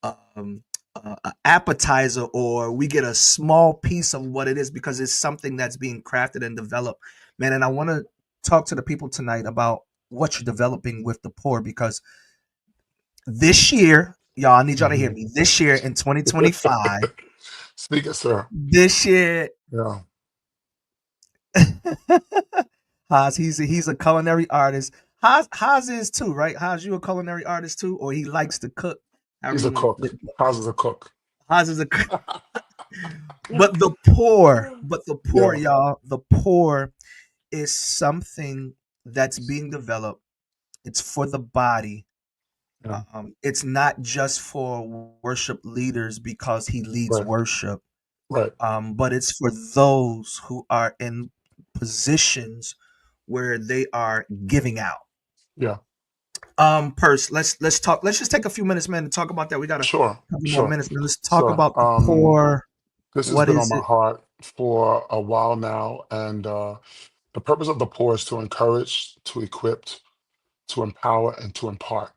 um, a appetizer, or we get a small piece of what it is, because it's something that's being crafted and developed, man. And I want to talk to the people tonight about what you're developing with the pour, because this year, y'all, I need y'all to hear Mhm. me. This year in 2025, Speak it, sir. this year, Yeah. Haas, he's a culinary artist. Haas is too, right? Haas, you a culinary artist too, or he likes to cook? However He's you a want cook. to. Haas is a cook. Haas is a but the poor, Yeah. y'all, the poor is something that's being developed. It's for the body. Yeah. It's not just for worship leaders because he leads Right. worship, Right. but it's for those who are in positions where they are giving out. Yeah. Purse, let's talk. Let's just take a few minutes, man, to talk about that. We got a Sure. couple more Sure. minutes, man. Let's talk So, about the poor. this has What been on is my it? heart for a while now, and the purpose of the pour is to encourage, to equip, to empower, and to impart.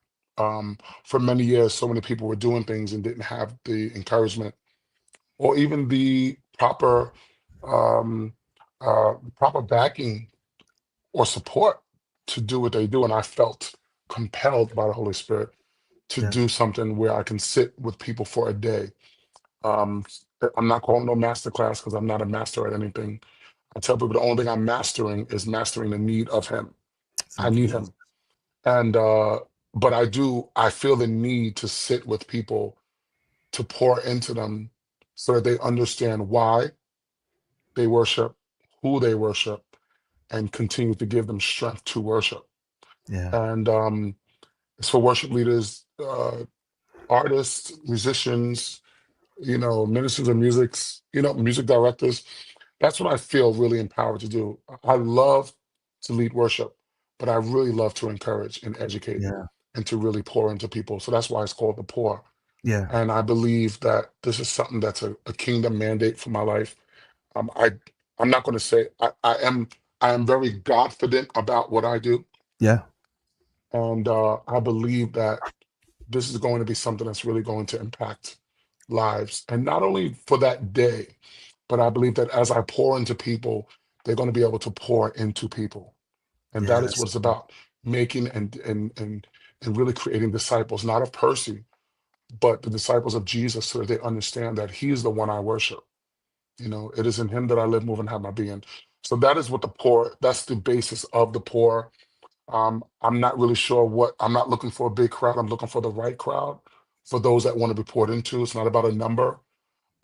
For many years, so many people were doing things and didn't have the encouragement or even the um, proper backing or support to do what they do. And I felt compelled by the Holy Spirit to Yeah, do something where I can sit with people for a day. Um, I'm not calling no master class because I'm not a master at anything. I tell people the only thing I'm mastering is mastering the need of Him. I thank you, need Jesus. Him. And, but I feel the need to sit with people to pour into them so that they understand why they worship, who they worship, and continue to give them strength to worship. Yeah, And it's for worship leaders, artists, musicians, ministers of musics, music directors. That's what I feel really empowered to do. I love to lead worship, but I really love to encourage and educate yeah, and to really pour into people. So that's why it's called the pour. yeah, And I believe that this is something that's a kingdom mandate for my life. Um, I I'm not going to say I am very confident about what I do, yeah, and I believe that this is going to be something that's really going to impact lives, and not only for that day, but I believe that as I pour into people, they're going to be able to pour into people, and yeah. that is That's what it's about: making and really creating disciples, not of Percy, but the disciples of Jesus, so that they understand that He is the one I worship. It is in Him that I live, move, and have my being. So that is what the poor. That's the basis of the poor. I'm not really sure I'm not looking for a big crowd. I'm looking for the right crowd, for those that want to be poured into. It's not about a number.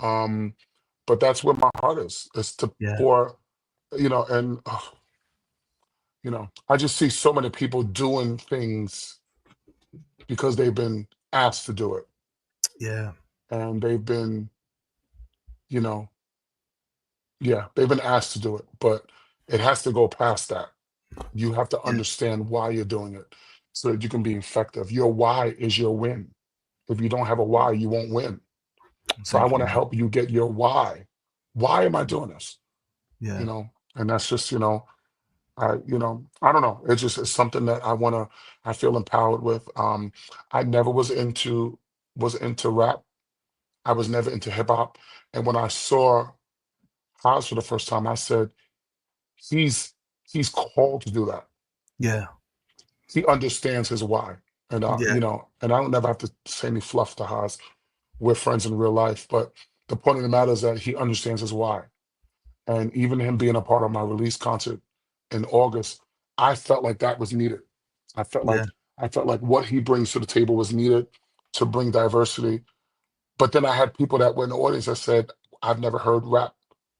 Um, but that's where my heart is to yeah, pour, and I just see so many people doing things because they've been asked to do it. yeah, And they've been, you know, yeah, they've been asked to do it, but it has to go past that. You have to yeah. understand why you're doing it so that you can be effective. Your why is your win. If you don't have a why, you won't win. So I Thank want you, to man. help you get your why. Why am I doing this? Yeah, And that's just, I don't know. It's something that I feel empowered with. I never was into rap. I was never into hip hop. And when I saw Haas for the first time, I said, he's he's called to do that. yeah, He understands his why. And yeah, and I don't never have to say any fluff to Haas. We're friends in real life, but the point of the matter is that he understands his why. And even him being a part of my release concert in August, I felt like that was needed. I felt yeah, like I felt like what he brings to the table was needed to bring diversity. But then I had people that were in the audience that said, I've never heard rap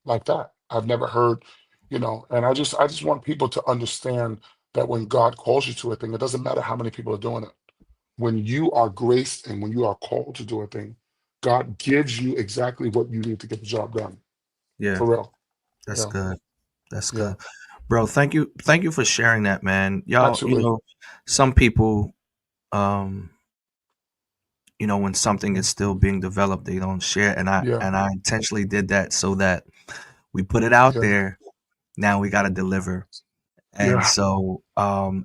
like that. I've never heard, and I just want people to understand that when God calls you to a thing, it doesn't matter how many people are doing it. when you are graced and when you are called to do a thing, God gives you exactly what you need to get the job done. Yeah, For real. that's Yeah. good. That's Yeah. good. Bro, thank you for sharing that, man. Y'all, Absolutely. some people, um, when something is still being developed, they don't share. Yeah. And I intentionally did that so that we put it out Yeah. there. Now we got to deliver. And Yeah. so,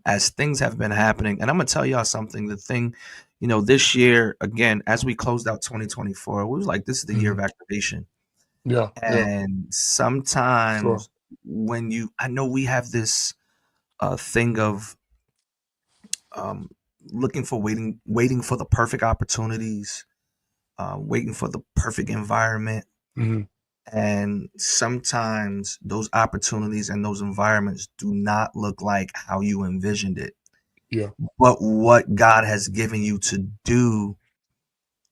as things have been happening, and I'm gonna tell y'all something. The thing, this year again, as we closed out 2024, we was like, this is the year Hmm. of activation. Yeah. Yeah. And Sure. sometimes I know we have this thing of um, looking for waiting for the perfect opportunities, waiting for the perfect environment. Hmm. And sometimes those opportunities and those environments do not look like how you envisioned it. Yeah. But what God has given you to do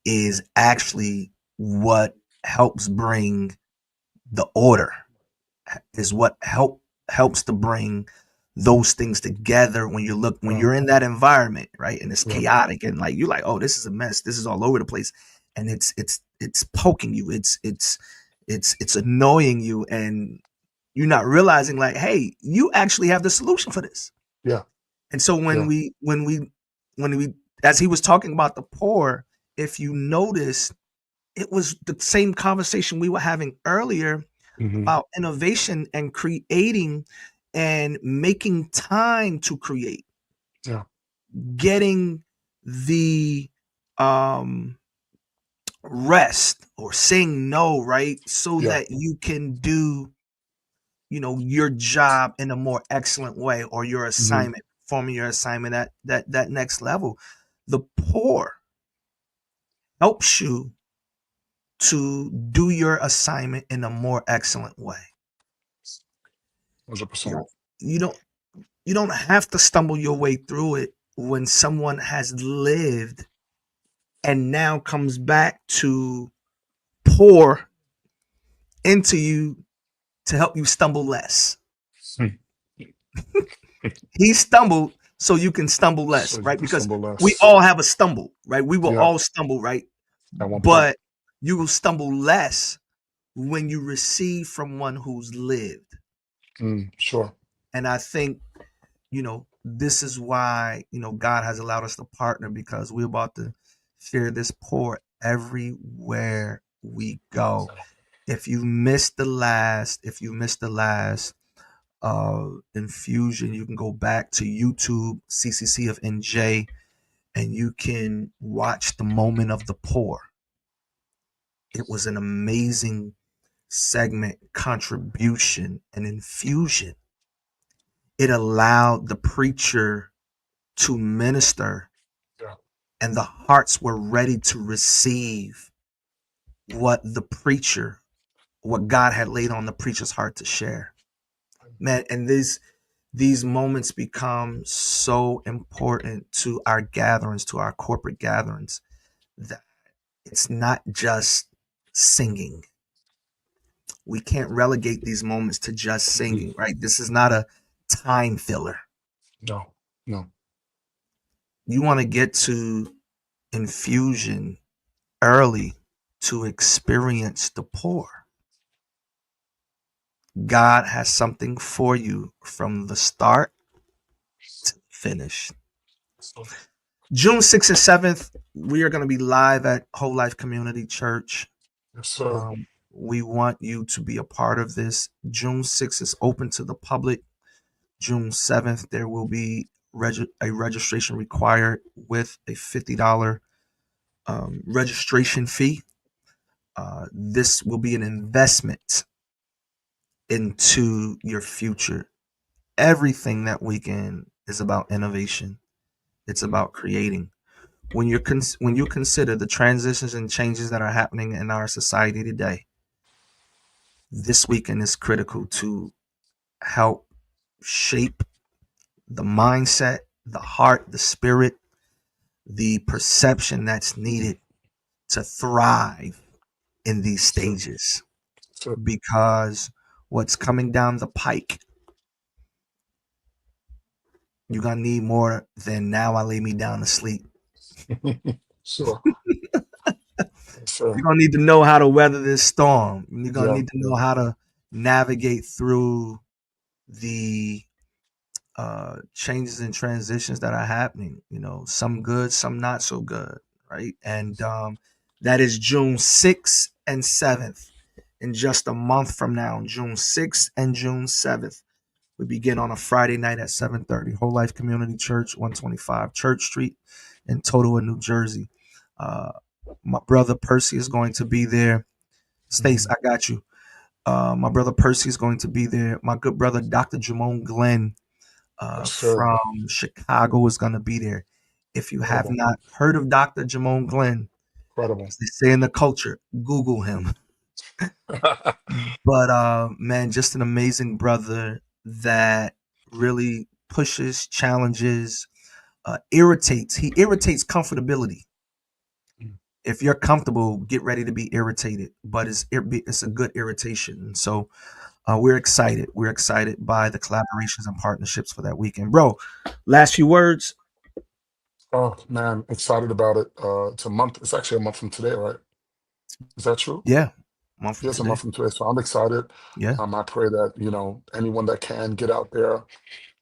is actually what helps bring the order, is what helps to bring those things together when Yeah. you're in that environment, right? And it's Yeah. chaotic and like you're like, oh, this is a mess. This is all over the place. And it's poking you. It's annoying you and you're not realizing like, hey, you actually have the solution for this. Yeah. And so Yeah. when we as he was talking about the poor, if you notice, it was the same conversation we were having earlier Hmm. about innovation and creating and making time to create, Yeah. getting the um rest or saying no, right? So Yeah. that you can do, your job in a more excellent way or your Hmm. assignment, performing your assignment at that next level. The poor helps you to do your assignment in a more excellent way. You 100%. know, you don't you don't have to stumble your way through it when someone has lived and now comes back to pour into you to help you stumble less. Hmm. He stumbled so you can stumble So less, you right? can Because stumble we less. all have a stumble, right? We will Yeah. all stumble, right? At one point. But you will stumble less when you receive from one who's lived. Sure. And I think, this is why, God has allowed us to partner because we're about to share this pour everywhere we go. If you missed the last infusion, you can go back to YouTube, CCC of NJ, and you can watch the moment of the pour. It was an amazing segment, contribution, and infusion. It allowed the preacher to minister, Yeah. and the hearts were ready to receive what God had laid on the preacher's heart to share. Man, and these moments become so important to our gatherings, to our corporate gatherings, that it's not just singing. We can't relegate these moments to just Hmm. singing, right? This is not a time filler. No. No. You want to get to infusion early to experience the pour. God has something for you from the start to finish. So, June 6th and 7th, we are going to be live at Whole Life Community Church. yes, sir. We want you to be a part of this. June 6th is open to the public. June 7th, there will be a registration required with a $50 registration fee. This will be an investment into your future. Everything that weekend is about innovation. It's about creating. When you consider the transitions and changes that are happening in our society today, this weekend is critical to help shape the mindset, the heart, the spirit, the perception that's needed to thrive in these So, stages. so, Because what's coming down the pike, you're gonna need more than now I lay me down to sleep. Sure. Yes, You're sir. gonna need to know how to weather this storm. You're gonna Yeah. need to know how to navigate through the changes and transitions that are happening. You know, some good, some not so good, right? And that is June 6th and 7th. In just a month from now, June 6th and June 7th. We begin on a Friday night at 7:30. Whole Life Community Church, 125 Church Street in Totowa, New Jersey. Uh, my brother Percy is going to be there. Stace, Mhm. I got you. My brother Percy is going to be there. My good brother Dr. Jermone Glenn Yes, sir. from Chicago is going to be there. If you have Incredible. not heard of Dr. Jermone Glenn, Incredible. as they say in the culture, Google him. But man, just an amazing brother that really pushes, challenges, irritates. He irritates comfortability. If you're comfortable, get ready to be irritated. But it's a good irritation. And so we're excited. We're excited by the collaborations and partnerships for that weekend, bro. Last few words. Oh man, excited about it. It's a month. It's actually a month from today, right? Is that true? Yeah, month from Yes, a today. month from today. So I'm excited. Yeah, I pray that, anyone that can get out there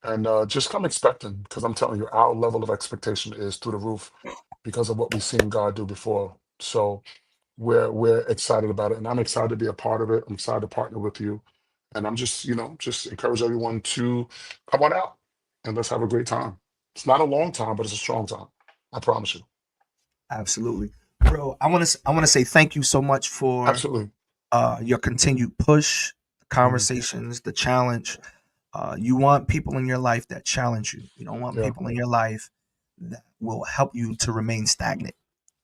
and just come expecting, because I'm telling you, our level of expectation is through the roof because of what we've seen God do before. So we're excited about it, and I'm excited to be a part of it. I'm excited to partner with you, and I'm just encourage everyone to come on out and let's have a great time. It's not a long time, but it's a strong time. I promise you. absolutely, bro. I want to say thank you so much for Absolutely. your continued push, Mhm. conversations, the challenge. You want people in your life that challenge you. You don't want Yeah. people in your life that will help you to remain stagnant.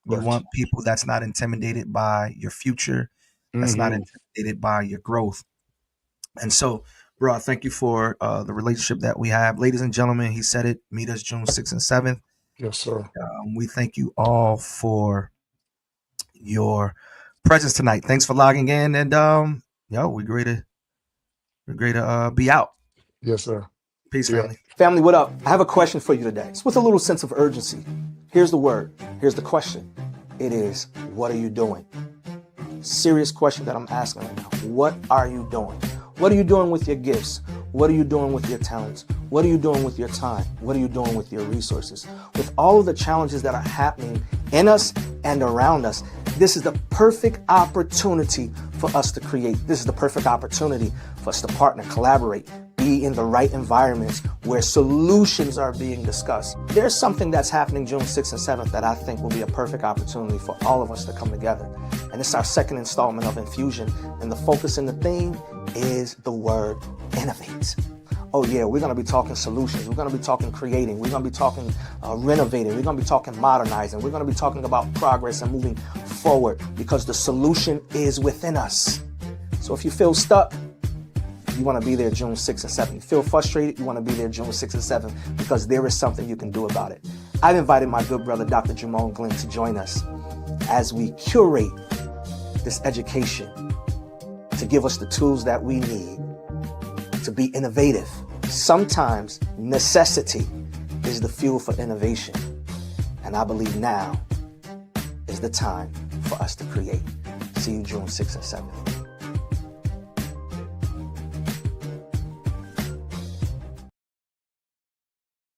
You Correct. want people that's not intimidated by your future, that's not Hmm. intimidated by your growth. And so, bro, I thank you for the relationship that we have. Ladies and gentlemen, he said it. Meet us June 6th and 7th. Yes, sir. We thank you all for your presence tonight. Thanks for logging in. And we're great to be out. Yes, sir. Peace, Yeah. family. Family, what up? I have a question for you today. It's with a little sense of urgency. Here's the word. Here's the question. It is, what are you doing? Serious question that I'm asking right now. What are you doing? What are you doing with your gifts? What are you doing with your talents? What are you doing with your time? What are you doing with your resources? With all of the challenges that are happening in us and around us, this is the perfect opportunity for us to create. This is the perfect opportunity for us to partner, collaborate, be in the right environments where solutions are being discussed. There's something that's happening June 6th and 7th that I think will be a perfect opportunity for all of us to come together. And it's our second installment of Infusion. And the focus and the theme is the word innovate. Oh yeah, we're going to be talking solutions. We're going to be talking creating. We're going to be talking renovating. We're going to be talking modernizing. We're going to be talking about progress and moving forward because the solution is within us. So if you feel stuck, you want to be there June 6th and 7th. You feel frustrated, you want to be there June 6th and 7th because there is something you can do about it. I've invited my good brother, Dr. Jermone Glenn, to join us as we curate this education to give us the tools that we need to be innovative. Sometimes necessity is the fuel for innovation. And I believe now is the time for us to create. See you June 6th and 7th.